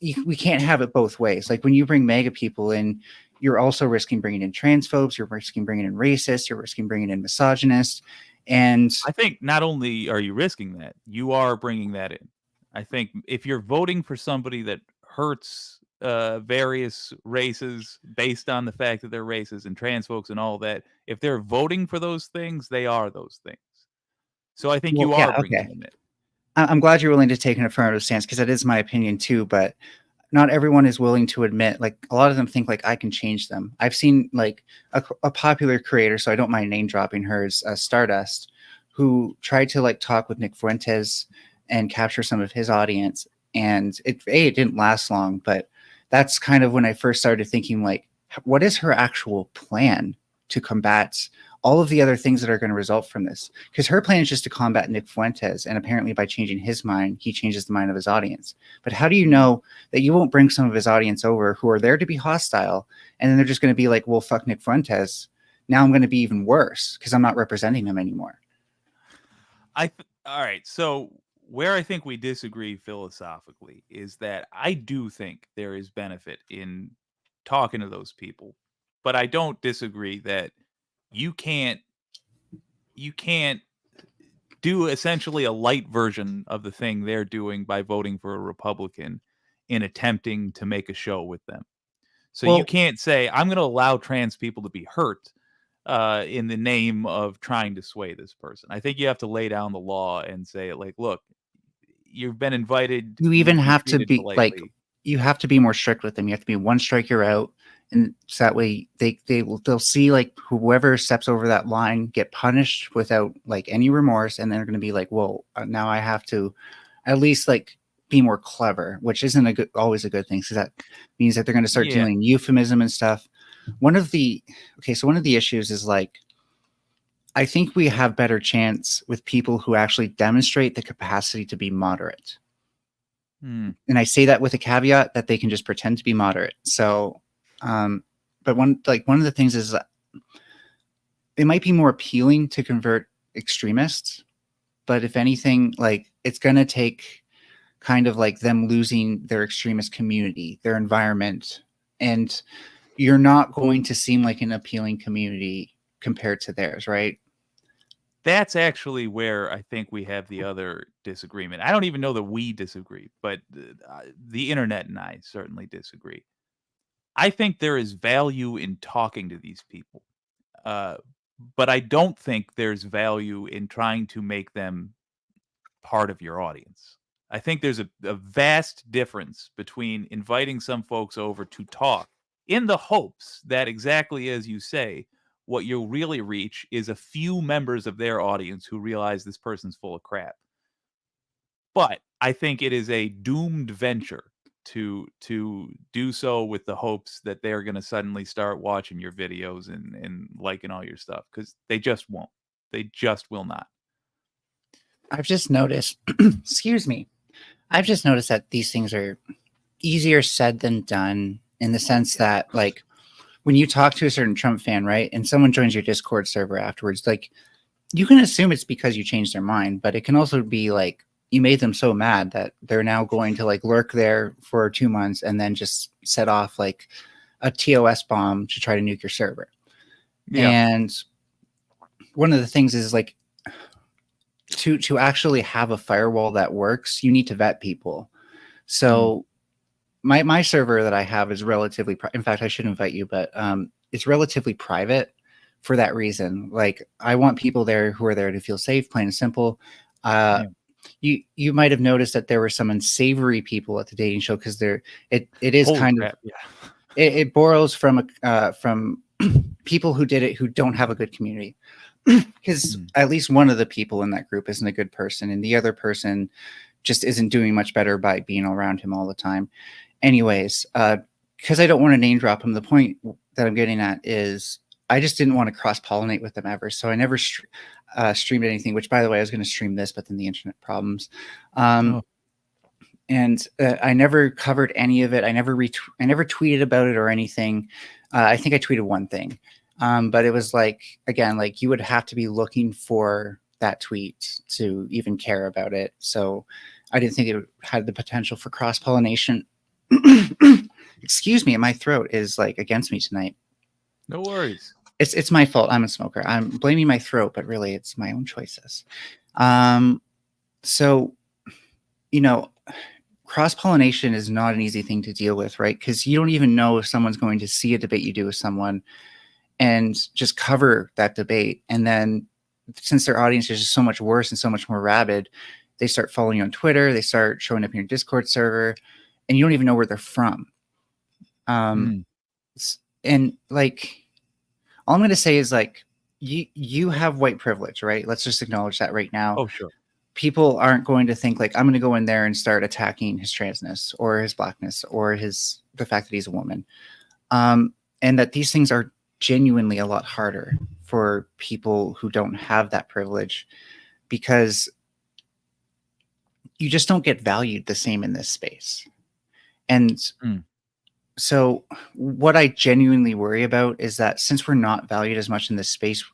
we can't have it both ways. Like when you bring MAGA people in, you're also risking bringing in transphobes, you're risking bringing in racists, you're risking bringing in misogynists. And I think not only are you risking that, you are bringing that in. I think if you're voting for somebody that hurts various races based on the fact that they're racist and trans folks and all that, if they're voting for those things, they are those things. So I think you are bringing them in. I'm glad you're willing to take an affirmative stance, because that is my opinion too, but not everyone is willing to admit, like a lot of them think like I can change them. I've seen like a popular creator, so I don't mind name dropping her, is Stardust, who tried to like talk with Nick Fuentes and capture some of his audience. And it didn't last long, but that's kind of when I first started thinking like, what is her actual plan to combat all of the other things that are going to result from this? Because her plan is just to combat Nick Fuentes, and apparently by changing his mind, he changes the mind of his audience. But how do you know that you won't bring some of his audience over who are there to be hostile, and then they're just going to be like, well, fuck Nick Fuentes, now I'm going to be even worse because I'm not representing him anymore? All right, so where I think we disagree philosophically is that I do think there is benefit in talking to those people, but I don't disagree that you can't do essentially a light version of the thing they're doing by voting for a Republican in attempting to make a show with them. So you can't say, I'm going to allow trans people to be hurt in the name of trying to sway this person. I think you have to lay down the law and say, like, look, you've been invited. You even have to be politely. Like, you have to be more strict with them. You have to be one strike, you're out. And so that way they'll see like whoever steps over that line get punished without like any remorse. And they're going to be like, well, now I have to at least like be more clever, which isn't always a good thing. So that means that they're going to start dealing in euphemism and stuff. One of the issues is like, I think we have better chance with people who actually demonstrate the capacity to be moderate. And I say that with a caveat that they can just pretend to be moderate. So, but one of the things is it might be more appealing to convert extremists, but if anything, like it's going to take kind of like them losing their extremist community, their environment, and you're not going to seem like an appealing community compared to theirs, right? That's actually where I think we have the other disagreement. I don't even know that we disagree, but the internet and I certainly disagree. I think there is value in talking to these people, but I don't think there's value in trying to make them part of your audience. I think there's a vast difference between inviting some folks over to talk in the hopes that, exactly as you say, what you'll really reach is a few members of their audience who realize this person's full of crap. But I think it is a doomed venture to do so with the hopes that they're going to suddenly start watching your videos and liking all your stuff, because they just won't. They just will not. I've just noticed, excuse me, I've just noticed that these things are easier said than done, in the sense that, like, when you talk to a certain Trump fan, right, and someone joins your Discord server afterwards, like, you can assume it's because you changed their mind, but it can also be like you made them so mad that they're now going to like lurk there for 2 months and then just set off like a TOS bomb to try to nuke your server. Yeah. And one of the things is like, to actually have a firewall that works, you need to vet people. So my server that I have is relatively, in fact, I should invite you, but it's relatively private for that reason. Like, I want people there who are there to feel safe, plain and simple. You might have noticed that there were some unsavory people at the dating show, because it is Holy kind crap. Of it borrows from people who did it who don't have a good community. Because at least one of the people in that group isn't a good person, and the other person just isn't doing much better by being around him all the time. Anyways, because I don't want to name drop them, the point that I'm getting at is I just didn't want to cross-pollinate with them ever. So I never streamed anything, which, by the way, I was going to stream this, but then the internet problems. And I never covered any of it. I never tweeted about it or anything. I think I tweeted one thing, but it was like, again, like you would have to be looking for that tweet to even care about it. So I didn't think it had the potential for cross-pollination. Excuse me, my throat is like against me tonight. No worries. It's my fault. I'm a smoker. I'm blaming my throat, but really it's my own choices. So, you know, cross-pollination is not an easy thing to deal with, right? Because you don't even know if someone's going to see a debate you do with someone and just cover that debate. And then since their audience is just so much worse and so much more rabid, they start following you on Twitter, they start showing up in your Discord server, and you don't even know where they're from. And like, all I'm going to say is like, you have white privilege, right? Let's just acknowledge that right now. Oh, sure. People aren't going to think like, I'm going to go in there and start attacking his transness or his blackness or the fact that he's a woman. And that these things are genuinely a lot harder for people who don't have that privilege, because you just don't get valued the same in this space. And so what I genuinely worry about is that since we're not valued as much in this space,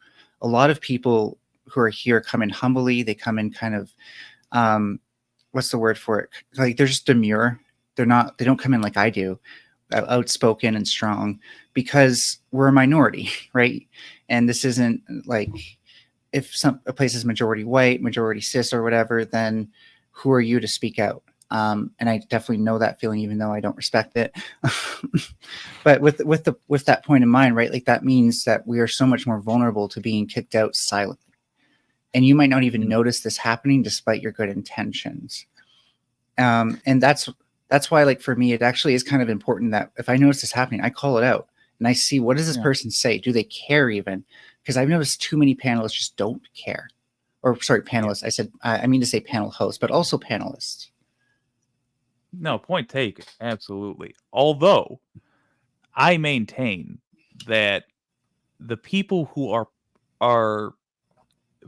a lot of people who are here come in humbly. They come in kind of, what's the word for it? Like they're just demure. They don't come in like I do, outspoken and strong, because we're a minority, right? And this isn't like, if a place is majority white, majority cis or whatever, then who are you to speak out? And I definitely know that feeling, even though I don't respect it. But with that point in mind, right? Like that means that we are so much more vulnerable to being kicked out silently. And you might not even notice this happening despite your good intentions. And that's why, like, for me, it actually is kind of important that if I notice this happening, I call it out and I see, what does this person say? Do they care even? Because I've noticed too many panelists just don't care. Or sorry, panelists. I mean to say panel hosts, but also panelists. No, point taken. Absolutely. Although I maintain that the people who are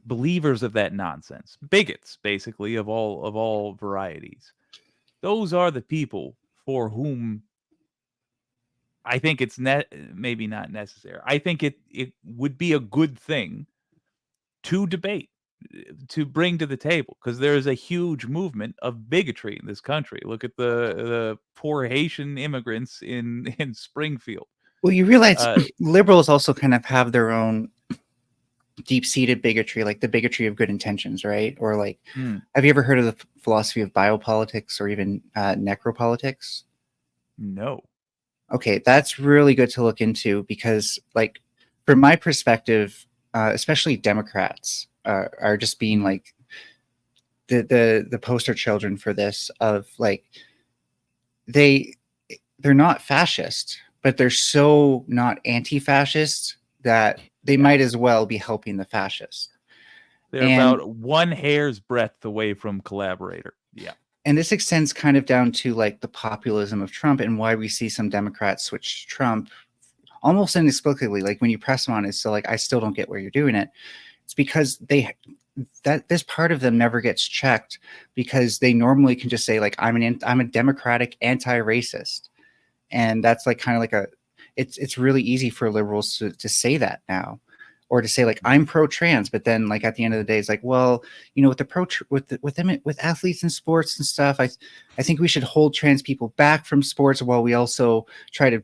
believers of that nonsense, bigots, basically, of all varieties, those are the people for whom I think it's maybe not necessary. I think it would be a good thing to debate, to bring to the table, because there is a huge movement of bigotry in this country. Look at the poor Haitian immigrants in Springfield. Well, you realize liberals also kind of have their own deep-seated bigotry, like the bigotry of good intentions, right? Or like, have you ever heard of the philosophy of biopolitics or even necropolitics? No. Okay, that's really good to look into, because like, from my perspective, especially Democrats are just being like the poster children for this, of like, they're not fascist, but they're so not anti-fascist that they might as well be helping the fascists. They're about one hair's breadth away from collaborator. Yeah. And this extends kind of down to like the populism of Trump, and why we see some Democrats switch to Trump almost inexplicably. Like when you press them on it, so like, I still don't get where you're doing it. It's because this part of them never gets checked, because they normally can just say like, I'm a democratic anti-racist. And that's like kind of like it's really easy for liberals to say that now, or to say like, I'm pro-trans, but then like at the end of the day, it's like, well, you know, with athletes and sports and stuff, I think we should hold trans people back from sports while we also try to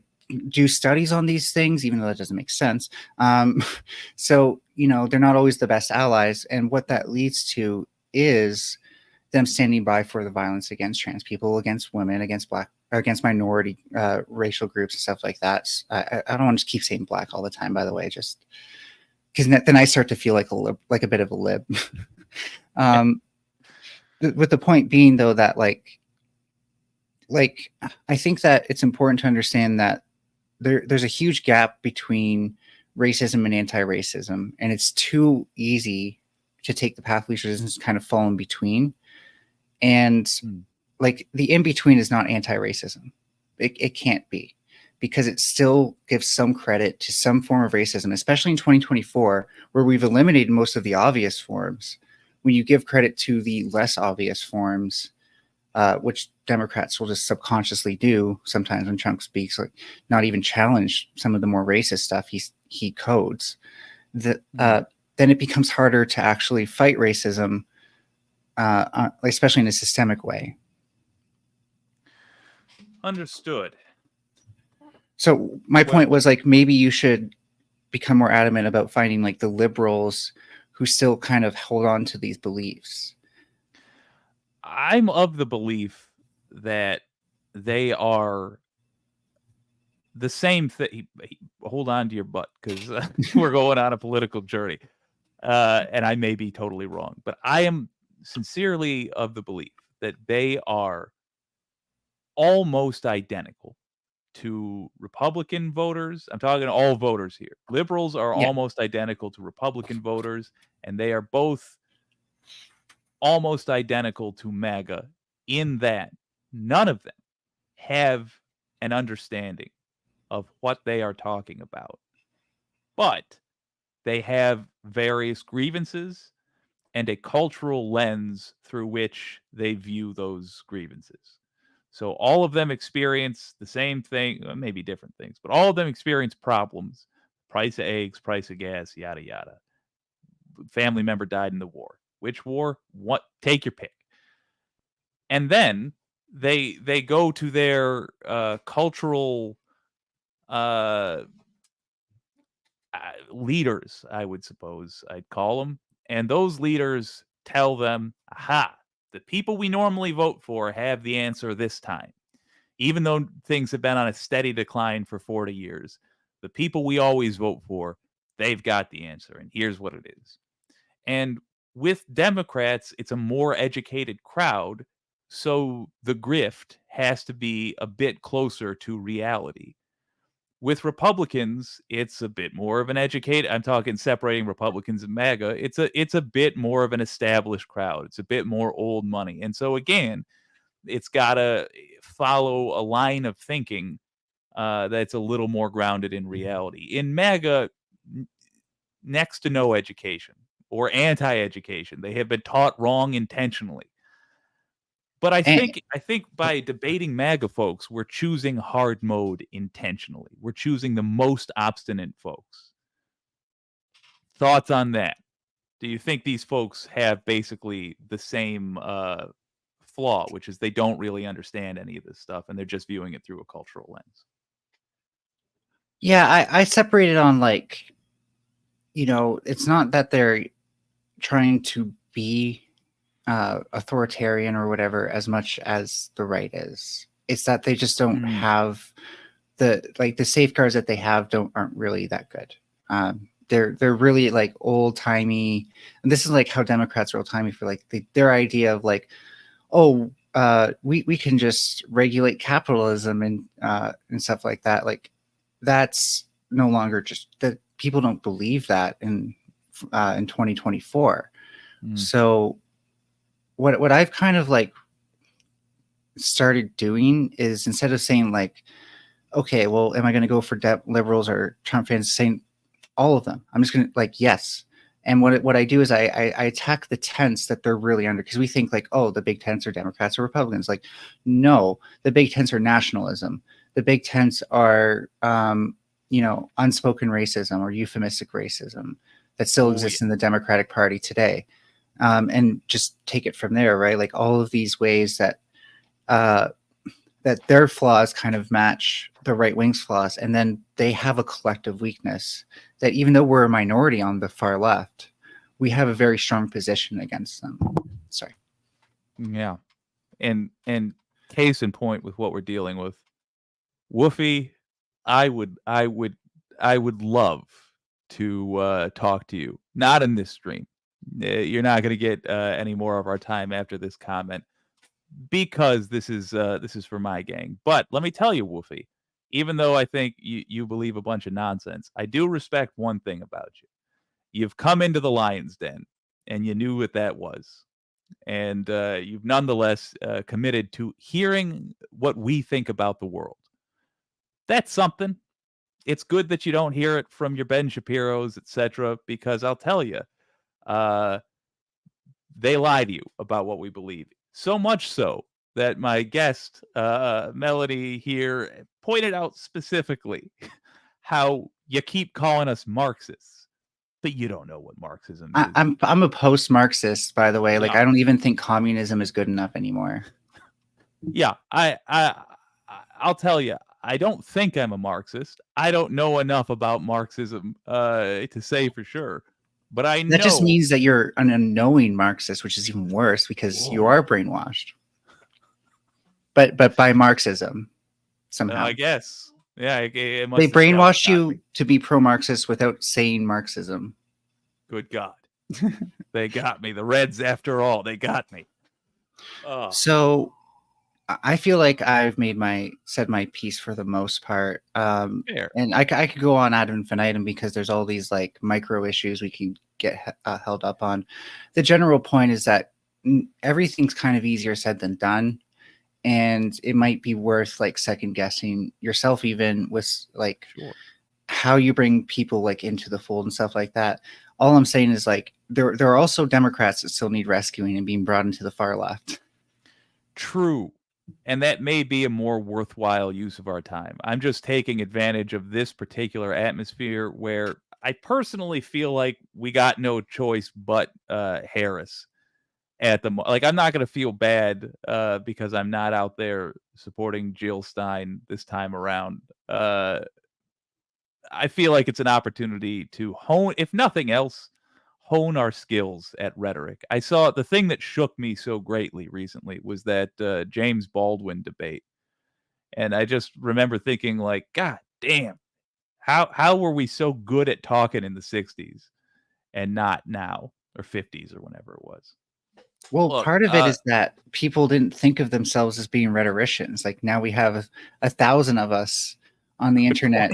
do studies on these things, even though that doesn't make sense. So, you know, they're not always the best allies. And what that leads to is them standing by for the violence against trans people, against women, against minority racial groups and stuff like that. I don't want to keep saying black all the time, by the way, just because then I start to feel like a bit of a lib. With the point being, though, that like I think that it's important to understand that there's a huge gap between racism and anti-racism, and it's too easy to take the path of least resistance, kind of fall in between. And like the in-between is not anti-racism. It can't be, because it still gives some credit to some form of racism, especially in 2024, where we've eliminated most of the obvious forms. When you give credit to the less obvious forms, which Democrats will just subconsciously do sometimes when Trump speaks, like not even challenge some of the more racist stuff he codes, then it becomes harder to actually fight racism, especially in a systemic way. Understood. So my point was, like, maybe you should become more adamant about finding like the liberals who still kind of hold on to these beliefs. I'm of the belief that they are the same thing. Hold on to your butt, because we're going on a political journey. And I may be totally wrong, but I am sincerely of the belief that they are almost identical to Republican voters. I'm talking all voters here. Liberals are almost identical to Republican voters, and they are both almost identical to MAGA in that none of them have an understanding of what they are talking about. But they have various grievances and a cultural lens through which they view those grievances. So all of them experience the same thing, maybe different things, but all of them experience problems. Price of eggs, price of gas, yada, yada. Family member died in the war. Which war? What? Take your pick. And then they go to their cultural leaders, I would suppose I'd call them. And those leaders tell them, aha, the people we normally vote for have the answer this time. Even though things have been on a steady decline for 40 years, the people we always vote for, they've got the answer. And here's what it is. And with Democrats, it's a more educated crowd. So the grift has to be a bit closer to reality. With Republicans, it's a bit more of an educated. I'm talking separating Republicans and MAGA. It's a bit more of an established crowd. It's a bit more old money. And so again, it's got to follow a line of thinking that's a little more grounded in reality. In MAGA, next to no education or anti-education. They have been taught wrong intentionally. But I think by debating MAGA folks, we're choosing hard mode intentionally. We're choosing the most obstinate folks. Thoughts on that? Do you think these folks have basically the same flaw, which is they don't really understand any of this stuff and they're just viewing it through a cultural lens? Yeah, I separated on, like, it's not that they're trying to be authoritarian or whatever as much as the right is. It's that they just don't have the safeguards that they have aren't really that good. They're really like old timey, and this is like how Democrats are old timey for like their idea of like, oh, we can just regulate capitalism and stuff like that. Like that's no longer just that people don't believe that in 2024. So what I've kind of like started doing is, instead of saying like, okay, well, am I going to go for liberals or Trump fans, saying all of them? I'm just going to like, yes. And what I do is I attack the tents that they're really under, because we think like, oh, the big tents are Democrats or Republicans. Like, no, the big tents are nationalism. The big tents are, unspoken racism or euphemistic racism that still exists in the Democratic Party today. And just take it from there, right? Like all of these ways that that their flaws kind of match the right wing's flaws, and then they have a collective weakness that even though we're a minority on the far left, we have a very strong position against them. Sorry. Yeah, and case in point with what we're dealing with, Woofy, I would love to talk to you. Not in this stream. You're not going to get any more of our time after this comment, because this is for my gang. But let me tell you, Woofy, even though I think you believe a bunch of nonsense, I do respect one thing about you. You've come into the lion's den, and you knew what that was. And you've nonetheless committed to hearing what we think about the world. That's something. It's good that you don't hear it from your Ben Shapiros, etc., because I'll tell you, they lie to you about what we believe. So much so that my guest, Melanie here, pointed out specifically how you keep calling us Marxists, but you don't know what Marxism is. I'm a post-Marxist, by the way. Like, Yeah. I don't even think communism is good enough anymore. Yeah, I'll tell you, I don't think I'm a Marxist. I don't know enough about Marxism to say for sure, but I know That just means that you're an unknowing Marxist, which is even worse because you are brainwashed. But by Marxism somehow. I guess. Yeah, it must They have brainwashed got you me. to be pro-Marxist without saying Marxism. Good God. They got me. The Reds, after all, they got me. Oh. So I feel like I've said my piece for the most part. Fair. And I could go on ad infinitum because there's all these like micro issues we can get held up on. The general point is that everything's kind of easier said than done. And it might be worth like second guessing yourself, even with like how you bring people like into the fold and stuff like that. All I'm saying is like there are also Democrats that still need rescuing and being brought into the far left. True. And that may be a more worthwhile use of our time. I'm just taking advantage of this particular atmosphere where I personally feel like we got no choice but Harris at the like I'm not going to feel bad because I'm not out there supporting Jill Stein this time around. I feel like it's an opportunity to hone, if nothing else, hone our skills at rhetoric. I saw the thing that shook me so greatly recently was that James Baldwin debate. And I just remember thinking like, God damn, how were we so good at talking in the 60s and not now or 50s or whenever it was? Well, Look, part of it is that people didn't think of themselves as being rhetoricians. Like now we have 1,000 of us on the internet.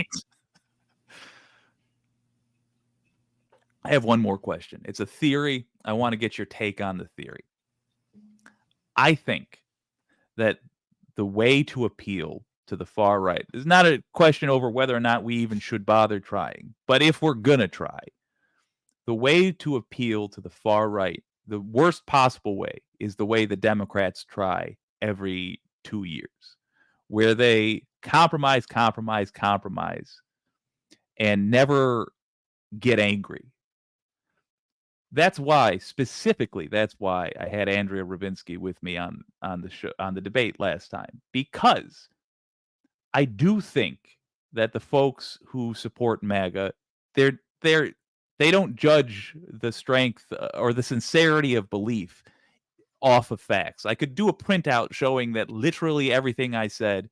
I have one more question. It's a theory. I want to get your take on the theory. I think that the way to appeal to the far right is not a question over whether or not we even should bother trying, but if we're going to try, the way to appeal to the far right, the worst possible way, is the way the Democrats try every 2 years, where they compromise, and never get angry. That's why, specifically, that's why I had Andrea Ravinsky with me on the show, on the debate last time, because I do think that the folks who support MAGA, they don't judge the strength or the sincerity of belief off of facts. I could do a printout showing that literally everything I said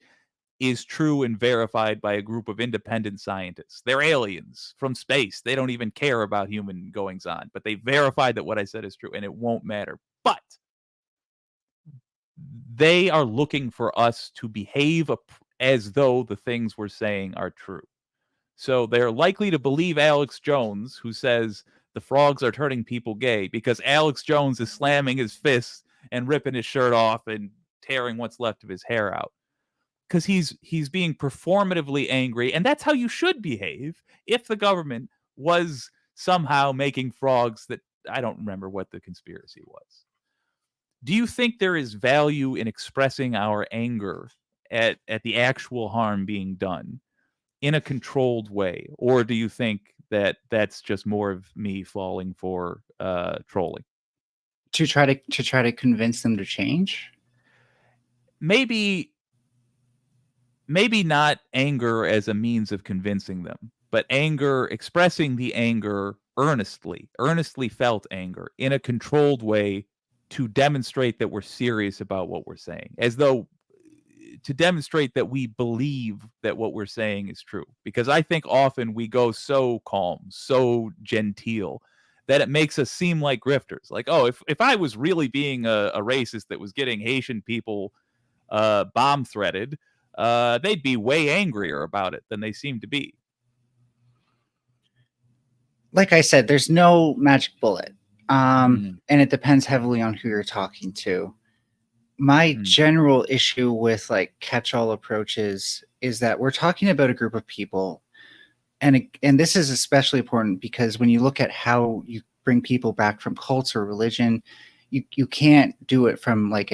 is true and verified by a group of independent scientists. They're aliens from space. They don't even care about human goings on, but they verified that what I said is true, and it won't matter. But they are looking for us to behave as though the things we're saying are true. So they're likely to believe Alex Jones, who says the frogs are turning people gay, because Alex Jones is slamming his fists and ripping his shirt off and tearing what's left of his hair out. Because he's being performatively angry, and that's how you should behave if the government was somehow making frogs that I don't remember what the conspiracy was. Do you think there is value in expressing our anger at the actual harm being done in a controlled way, or do you think that that's just more of me falling for trolling? To try to convince them to change? Maybe not anger as a means of convincing them, but anger, expressing the anger earnestly felt anger in a controlled way to demonstrate that we're serious about what we're saying, as though to demonstrate that we believe that what we're saying is true. Because I think often we go so calm, so genteel, that it makes us seem like grifters. Like, oh, if I was really being a racist that was getting Haitian people bomb threatened, they'd be way angrier about it than they seem to be. Like I said, there's no magic bullet. And it depends heavily on who you're talking to. My Mm. general issue with like catch-all approaches is that we're talking about a group of people, and this is especially important because when you look at how you bring people back from cults or religion, you can't do it from like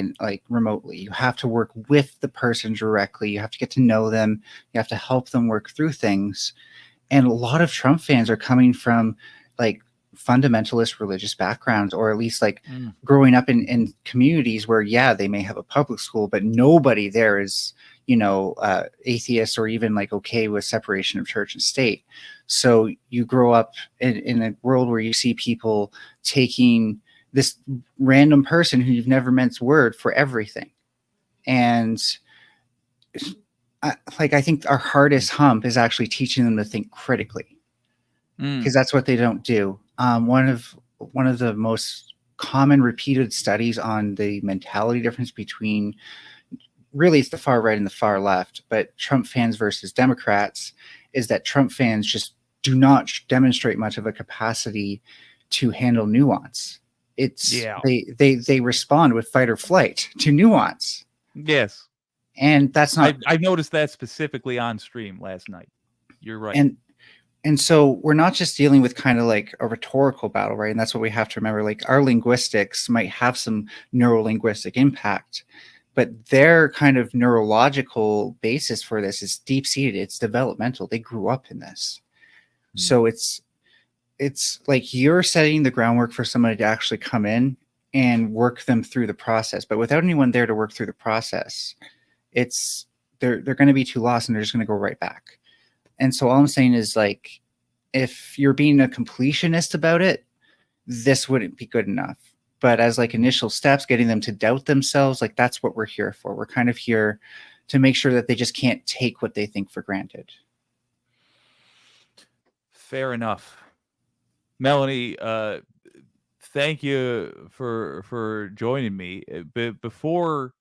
remotely. You have to work with the person directly. You have to get to know them. You have to help them work through things. And a lot of Trump fans are coming from like fundamentalist religious backgrounds, or at least like Mm. growing up in communities where, yeah, they may have a public school, but nobody there is, atheist or even like okay with separation of church and state. So you grow up in a world where you see people taking this random person who you've never meant word for everything. And I think our hardest hump is actually teaching them to think critically, because Mm. that's what they don't do. One of the most common repeated studies on the mentality difference between, really it's the far right and the far left, but Trump fans versus Democrats, is that Trump fans just do not demonstrate much of a capacity to handle nuance. It's Yeah. they respond with fight or flight to nuance, Yes. and that's not. I noticed that specifically on stream last night. You're right. And so we're not just dealing with kind of like a rhetorical battle, right? And that's what we have to remember. Like our linguistics might have some neurolinguistic impact, but their kind of neurological basis for this is deep seated. It's developmental. They grew up in this. Mm. So it's like you're setting the groundwork for somebody to actually come in and work them through the process. But without anyone there to work through the process, they're going to be too lost and they're just going to go right back. And so all I'm saying is, like, if you're being a completionist about it, this wouldn't be good enough. But as like initial steps, getting them to doubt themselves, like that's what we're here for. We're kind of here to make sure that they just can't take what they think for granted. Fair enough. Melanie, thank you for joining me. Before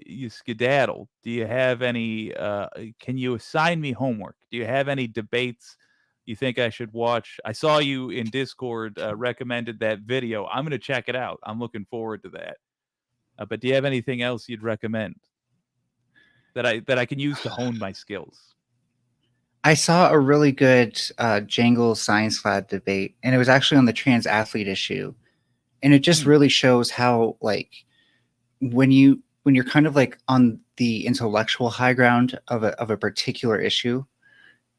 you skedaddle, do you have any can you assign me homework? Do you have any debates you think I should watch? I saw you in Discord recommended that video. I'm going to check it out. I'm looking forward to that. But do you have anything else you'd recommend that I can use to hone my skills? I saw a really good Jangle Science Lab debate, and it was actually on the trans athlete issue. And it just Hmm. really shows how, like, when you're kind of like on the intellectual high ground of a particular issue,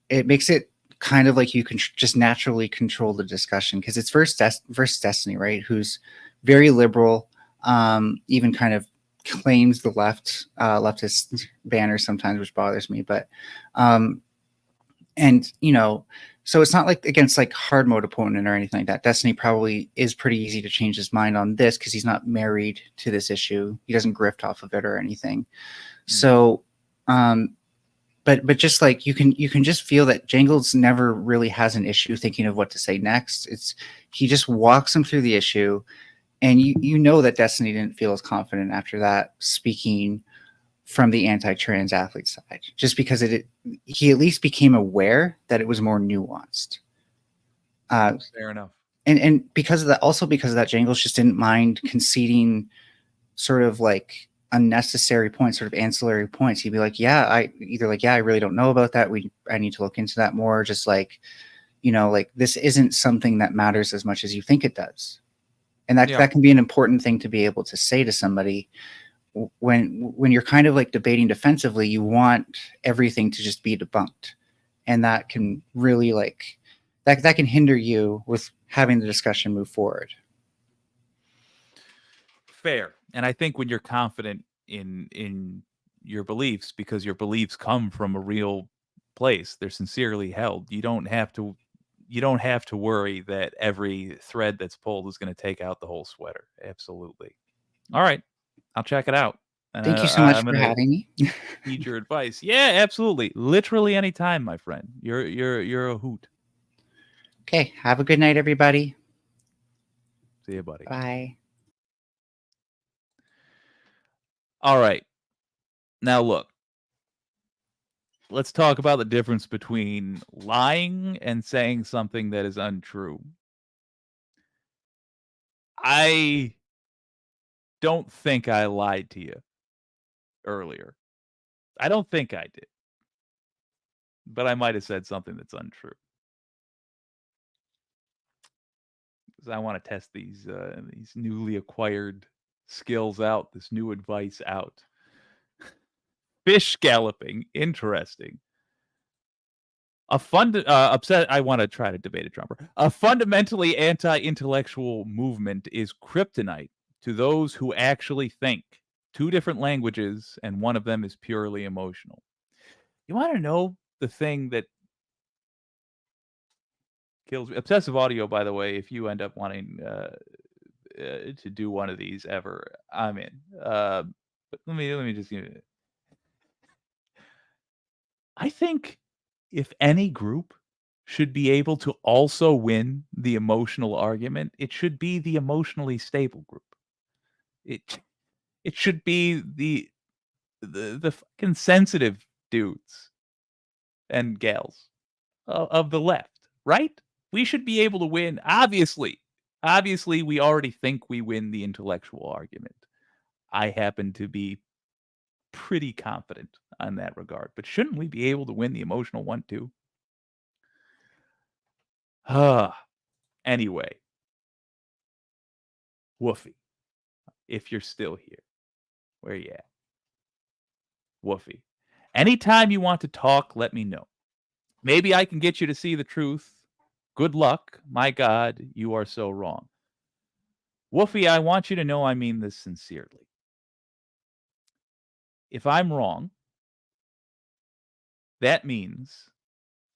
it makes it kind of like you can just naturally control the discussion, because it's versus Destiny, right? Who's very liberal, even kind of claims the leftist banner sometimes, which bothers me. But and so it's not like against like hard mode opponent or anything like that. Destiny probably is pretty easy to change his mind on this because he's not married to this issue. He doesn't grift off of it or anything. So but just like you can just feel that Jangles never really has an issue thinking of what to say next. He just walks them through the issue, and you know that Destiny didn't feel as confident after that speaking from the anti-trans athlete side, just because he at least became aware that it was more nuanced. Fair enough. And because of that, also because of that, Jangles just didn't mind conceding sort of like unnecessary points, sort of ancillary points. He'd be like, I really don't know about that. I need to look into that more. Just like, like this isn't something that matters as much as you think it does. And that can be an important thing to be able to say to somebody when you're kind of like debating defensively. You want everything to just be debunked. And that can really like, that can hinder you with having the discussion move forward. Fair. And I think when you're confident in your beliefs, because your beliefs come from a real place, they're sincerely held. You don't have to worry that every thread that's pulled is going to take out the whole sweater. Absolutely. All right. I'll check it out. And Thank you so much I'm for going to having me. heed your advice. Yeah, absolutely. Literally anytime, my friend. You're a hoot. Okay. Have a good night, everybody. See you, buddy. Bye. All right. Now look. Let's talk about the difference between lying and saying something that is untrue. I don't think I lied to you. earlier. I don't think I did, but I might have said something that's untrue. 'Cause I want to test these newly acquired skills out, this new advice out. Fish scalloping, interesting. Upset. I want to try to debate a Trumper. A fundamentally anti-intellectual movement is kryptonite to those who actually think. Two different languages, and one of them is purely emotional. You want to know the thing that kills me? Obsessive audio, by the way, if you end up wanting to do one of these ever, I'm in. But let me just give you. I think if any group should be able to also win the emotional argument, it should be the emotionally stable group. It it should be the fucking sensitive dudes and gals of the left, right? We should be able to win. Obviously, we already think we win the intellectual argument. I happen to be pretty confident on that regard, but shouldn't we be able to win the emotional one too? Anyway, Woofy, if you're still here, where you at? Woofy. Anytime you want to talk, let me know. Maybe I can get you to see the truth. Good luck. My God, you are so wrong. Woofy, I want you to know I mean this sincerely. If I'm wrong, that means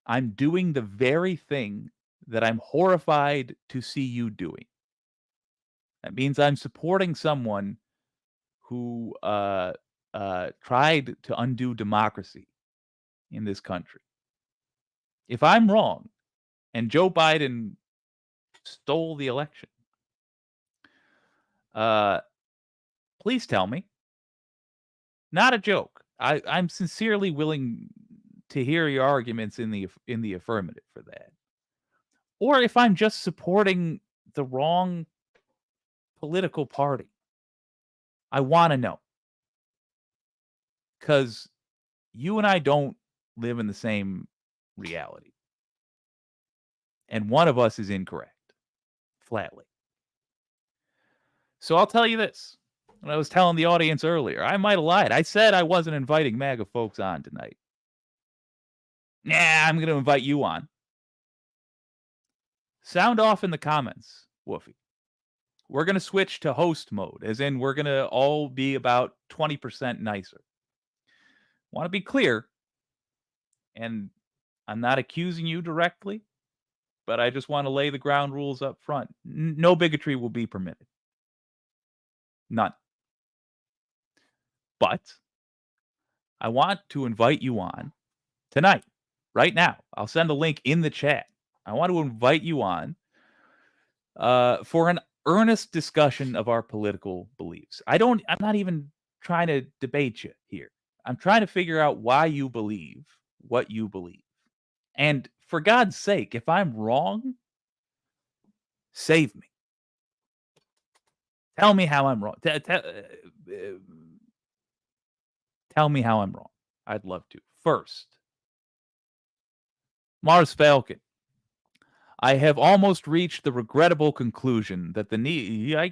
I'm doing the very thing that I'm horrified to see you doing. That means I'm supporting someone who tried to undo democracy in this country. If I'm wrong and Joe Biden stole the election, please tell me. Not a joke. I'm sincerely willing to hear your arguments in the affirmative for that. Or if I'm just supporting the wrong political party, I want to know. Because you and I don't live in the same reality. And one of us is incorrect, flatly. So I'll tell you this. When I was telling the audience earlier, I might have lied. I said I wasn't inviting MAGA folks on tonight. Nah, I'm going to invite you on. Sound off in the comments, Woofy. We're going to switch to host mode, as in we're going to all be about 20% nicer. Want to be clear, and I'm not accusing you directly, but I just want to lay the ground rules up front. No bigotry will be permitted. None. But I want to invite you on tonight, right now. I'll send a link in the chat. I want to invite you on for an earnest discussion of our political beliefs. I'm not even trying to debate you here. I'm trying to figure out why you believe what you believe. And for God's sake, if I'm wrong, save me. Tell me how I'm wrong. Tell me how I'm wrong. I'd love to. First, Mars Falcon. I have almost reached the regrettable conclusion that the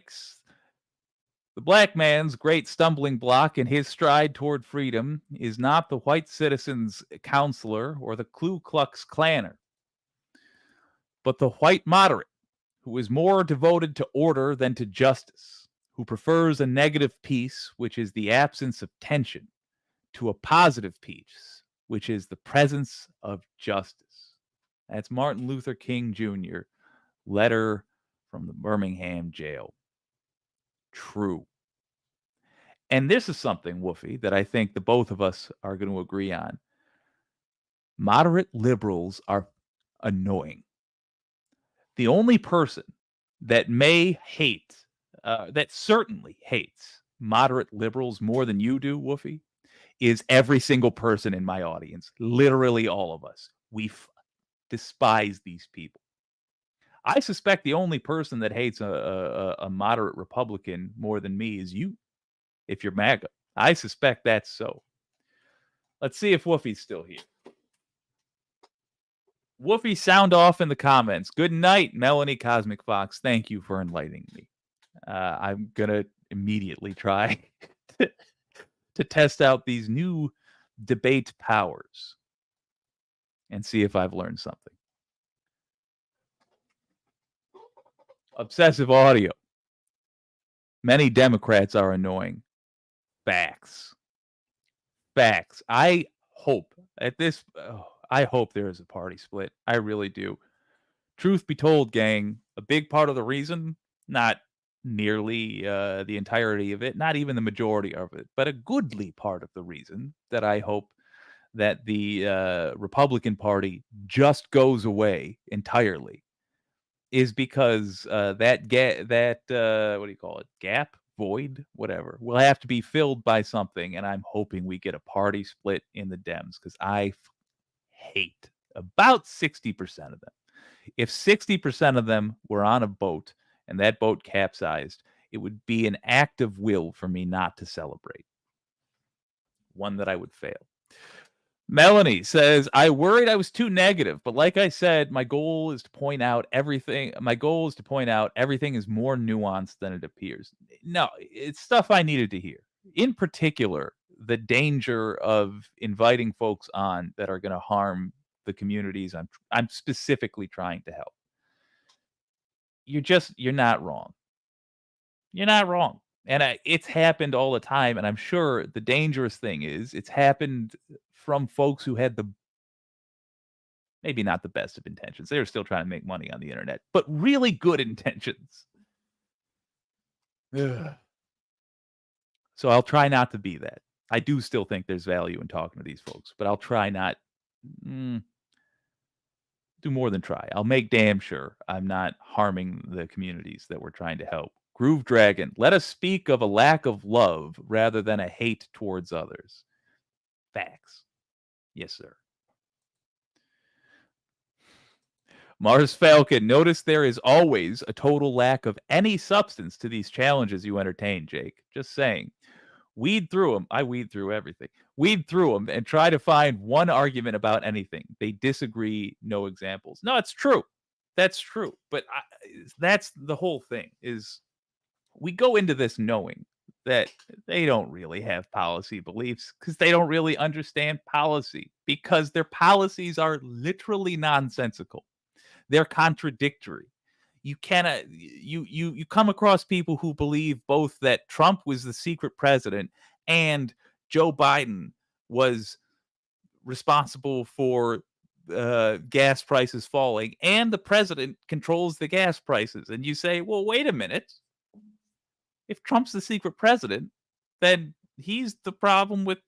black man's great stumbling block in his stride toward freedom is not the white citizen's counselor or the Ku Klux Klanner, but the white moderate who is more devoted to order than to justice, who prefers a negative peace, which is the absence of tension, to a positive peace, which is the presence of justice. That's Martin Luther King Jr., letter from the Birmingham jail. True. And this is something, Woofy, that I think the both of us are going to agree on. Moderate liberals are annoying. The only person that that certainly hates moderate liberals more than you do, Woofy, is every single person in my audience. Literally all of us. We despise these people. I suspect the only person that hates a moderate Republican more than me is you, if you're MAGA. I suspect that's so. Let's see if Woofy's still here. Woofy, sound off in the comments. Good night, MelanieCosmicFox. Thank you for enlightening me. I'm going to immediately try to test out these new debate powers and see if I've learned something. Obsessive audio. Many Democrats are annoying. Facts. Facts. I hope I hope there is a party split. I really do. Truth be told, gang, a big part of the reason, not nearly the entirety of it, not even the majority of it, but a goodly part of the reason that I hope that the Republican Party just goes away entirely is because that what do you call it? Gap, void, whatever, will have to be filled by something, and I'm hoping we get a party split in the Dems because I hate about 60% of them. If 60% of them were on a boat and that boat capsized, it would be an act of will for me not to celebrate. One that I would fail. Melanie says, I worried I was too negative, but like I said, my goal is to point out everything. My goal is to point out everything is more nuanced than it appears. No, it's stuff I needed to hear. In particular, the danger of inviting folks on that are going to harm the communities I'm specifically trying to help. You're not wrong. You're not wrong. And it's happened all the time. And I'm sure the dangerous thing is it's happened from folks who had maybe not the best of intentions. They were still trying to make money on the internet, but really good intentions. Ugh. So I'll try not to be that. I do still think there's value in talking to these folks, but I'll try not do more than try. I'll make damn sure I'm not harming the communities that we're trying to help. Groove Dragon, let us speak of a lack of love rather than a hate towards others. Facts. Yes, sir. Mars Falcon, notice there is always a total lack of any substance to these challenges you entertain, Jake. Just saying. Weed through them. I weed through everything. Weed through them and try to find one argument about anything. They disagree, no examples. No, it's true. That's true. But that's the whole thing is we go into this knowing that they don't really have policy beliefs because they don't really understand policy because their policies are literally nonsensical. They're contradictory. You cannot you come across people who believe both that Trump was the secret president and Joe Biden was responsible for gas prices falling and the president controls the gas prices. And you say, well, wait a minute. If Trump's the secret president, then he's the problem with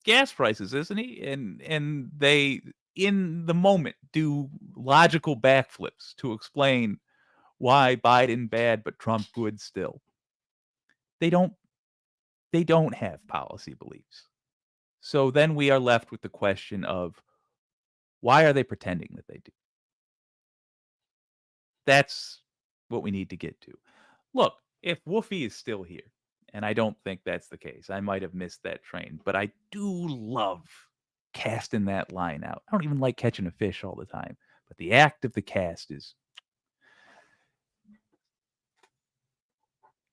gas prices, isn't he? And they in the moment do logical backflips to explain why Biden bad but Trump good still. They don't have policy beliefs. So then we are left with the question of why are they pretending that they do? That's what we need to get to. Look, if Woofy is still here, and I don't think that's the case, I might have missed that train, but I do love casting that line out. I don't even like catching a fish all the time, but the act of the cast is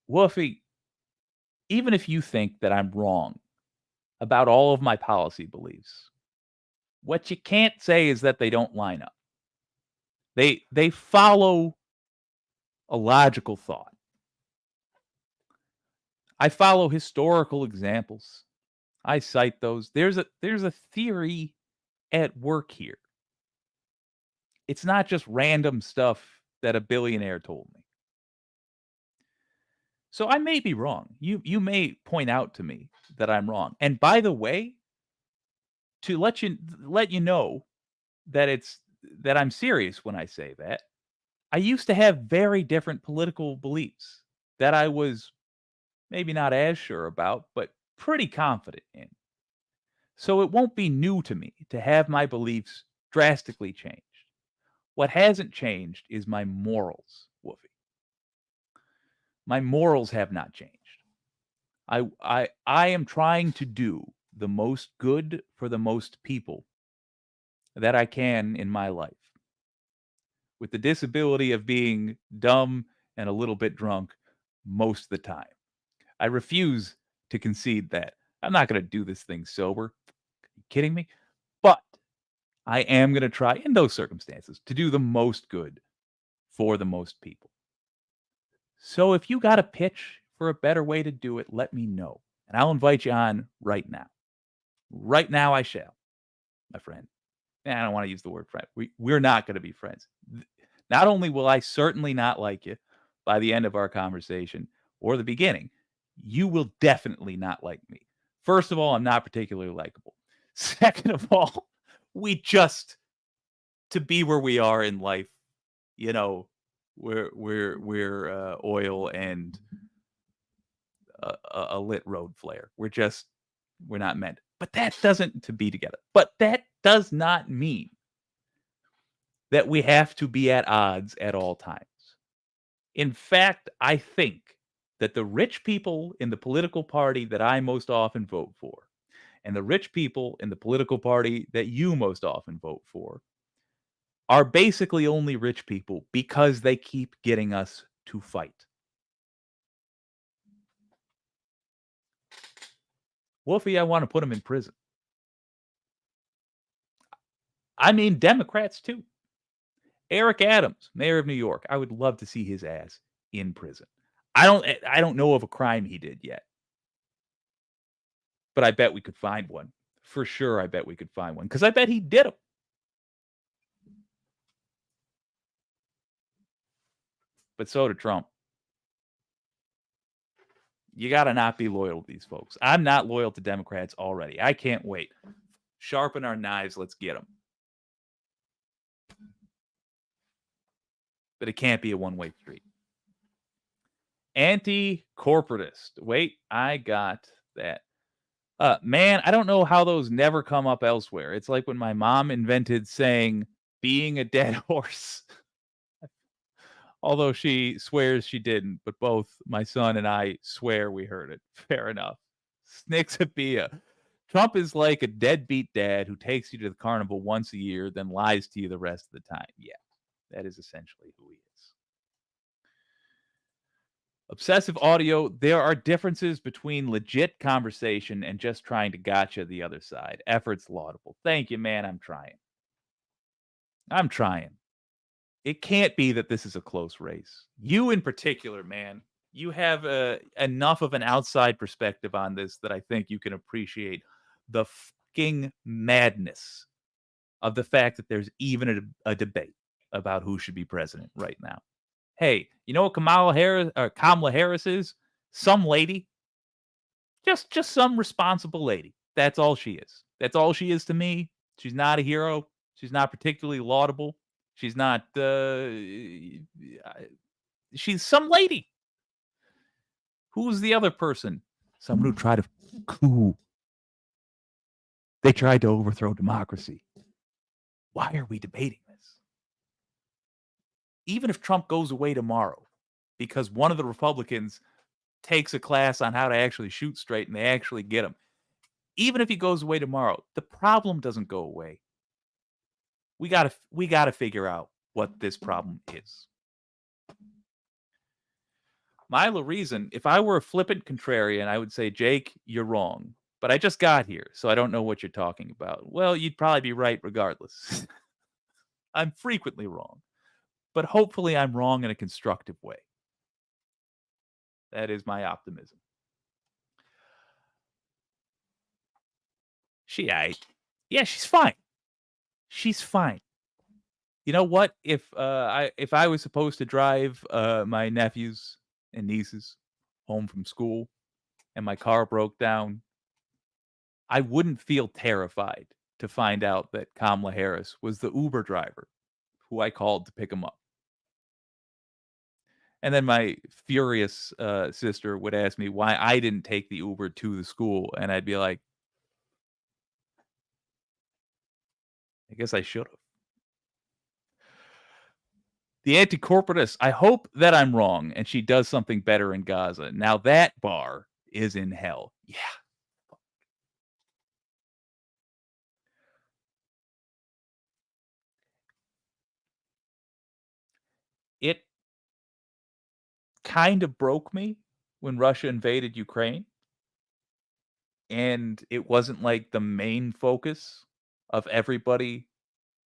Woofy, even if you think that I'm wrong about all of my policy beliefs, what you can't say is that they don't line up. They follow a logical thought. I follow historical examples. I cite those. There's a theory at work here. It's not just random stuff that a billionaire told me. So I may be wrong. You may point out to me that I'm wrong. And by the way, to let you know that that I'm serious when I say that, I used to have very different political beliefs that I was maybe not as sure about, but pretty confident in. So it won't be new to me to have my beliefs drastically changed. What hasn't changed is my morals, Woofy. My morals have not changed. I am trying to do the most good for the most people that I can in my life, with the disability of being dumb and a little bit drunk most of the time. I refuse to concede that. I'm not going to do this thing sober. Are you kidding me? But I am going to try in those circumstances to do the most good for the most people. So if you got a pitch for a better way to do it, let me know. And I'll invite you on right now. Right now, I shall, my friend. And I don't want to use the word friend. We're not going to be friends. Not only will I certainly not like you by the end of our conversation or the beginning, you will definitely not like me. First of all, I'm not particularly likable. Second of all, we just, to be where we are in life, you know, we're oil and a lit road flare. We're not meant. But that doesn't to be together. But that does not mean that we have to be at odds at all times. In fact, I think that the rich people in the political party that I most often vote for, and the rich people in the political party that you most often vote for, are basically only rich people because they keep getting us to fight. Wolfie, I want to put him in prison. I mean, Democrats too. Eric Adams, mayor of New York. I would love to see his ass in prison. I don't know of a crime he did yet. But I bet we could find one. For sure, I bet we could find one. Because I bet he did them. But so did Trump. You got to not be loyal to these folks. I'm not loyal to Democrats already. I can't wait. Sharpen our knives. Let's get them. But it can't be a one-way street. Anti-corporatist. Wait, I got that. Man, I don't know how those never come up elsewhere. It's like when my mom invented saying being a dead horse. Although she swears she didn't, but both my son and I swear we heard it. Fair enough. Snixapia. Trump is like a deadbeat dad who takes you to the carnival once a year, then lies to you the rest of the time. Yeah, that is essentially who he is. Obsessive audio. There are differences between legit conversation and just trying to gotcha the other side. Effort's laudable. Thank you, man. I'm trying. It can't be that this is a close race. You in particular, man, you have enough of an outside perspective on this that I think you can appreciate the fucking madness of the fact that there's even a debate about who should be president right now. Hey, you know what Kamala Harris is? Some lady. Just some responsible lady. That's all she is. That's all she is to me. She's not a hero. She's not particularly laudable. She's not, she's some lady. Who's the other person? Someone who tried to coup. They tried to overthrow democracy. Why are we debating this? Even if Trump goes away tomorrow, because one of the Republicans takes a class on how to actually shoot straight and they actually get him. Even if he goes away tomorrow, the problem doesn't go away. We gotta figure out what this problem is. Milo Reason, if I were a flippant contrarian, I would say, Jake, you're wrong. But I just got here, so I don't know what you're talking about. Well, you'd probably be right regardless. I'm frequently wrong. But hopefully I'm wrong in a constructive way. That is my optimism. Yeah, she's fine. She's fine. You know what? If I was supposed to drive my nephews and nieces home from school and my car broke down, I wouldn't feel terrified to find out that Kamala Harris was the Uber driver who I called to pick him up. And then my furious sister would ask me why I didn't take the Uber to the school, and I'd be like, I guess I should have. The anti-corporatist, I hope that I'm wrong and she does something better in Gaza. Now that bar is in hell. Yeah. It kind of broke me when Russia invaded Ukraine. And it wasn't like the main focus of everybody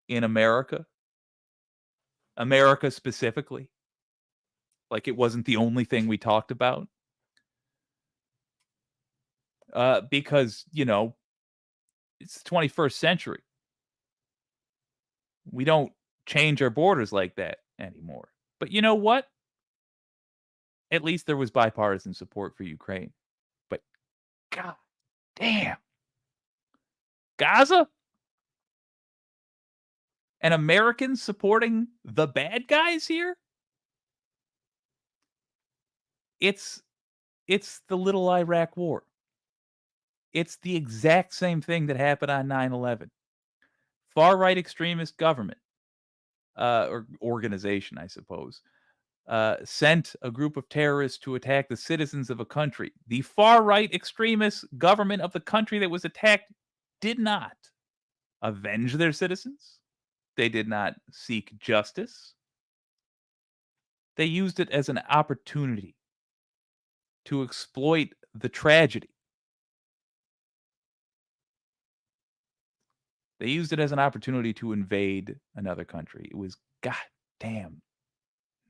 in America specifically. Like, it wasn't the only thing we talked about. Because, it's the 21st century. We don't change our borders like that anymore. But you know what? At least there was bipartisan support for Ukraine. But god damn. Gaza? And Americans supporting the bad guys here? It's the little Iraq war. It's the exact same thing that happened on 9/11. Far-right extremist government, or organization, I suppose, sent a group of terrorists to attack the citizens of a country. The far-right extremist government of the country that was attacked did not avenge their citizens. They did not seek justice. They used it as an opportunity to exploit the tragedy. They used it as an opportunity to invade another country. It was goddamn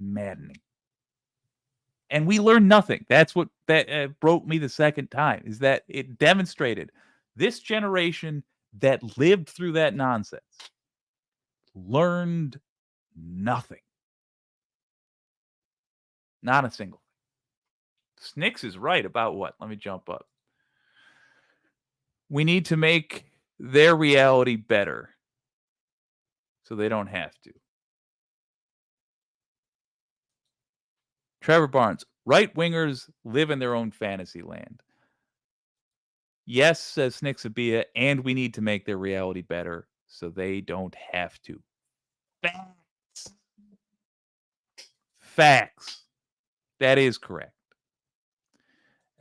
maddening. And we learned nothing. That's what broke me the second time, is that it demonstrated this generation that lived through that nonsense learned nothing. Not a single thing. Snicks is right about what? Let me jump up. We need to make their reality better so they don't have to. Trevor Barnes, right-wingers live in their own fantasy land. Yes, says Snixabia, and we need to make their reality better so they don't have to. Facts. Facts. That is correct.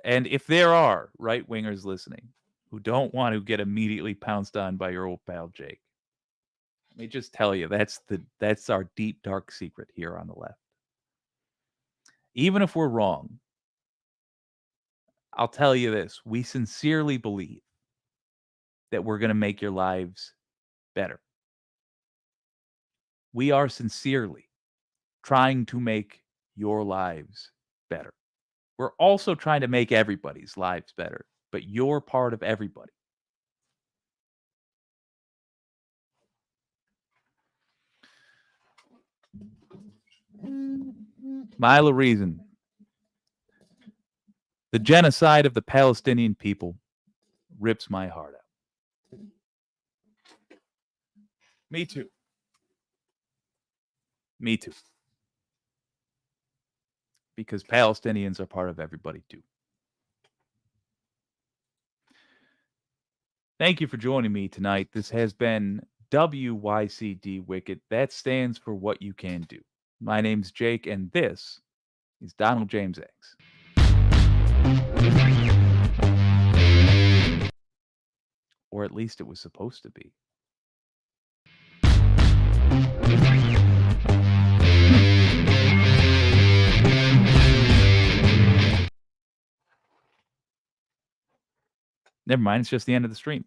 And if there are right-wingers listening who don't want to get immediately pounced on by your old pal Jake, let me just tell you, that's our deep, dark secret here on the left. Even if we're wrong, I'll tell you this. We sincerely believe that we're going to make your lives better. We are sincerely trying to make your lives better. We're also trying to make everybody's lives better, but you're part of everybody. Mile of Reason. The genocide of the Palestinian people rips my heart out. Me too. Me too. Because Palestinians are part of everybody too. Thank you for joining me tonight. This has been WYCD Wicked. That stands for What You Can Do. My name's Jake, and this is Donald James X. Or at least it was supposed to be. Never mind, it's just the end of the stream.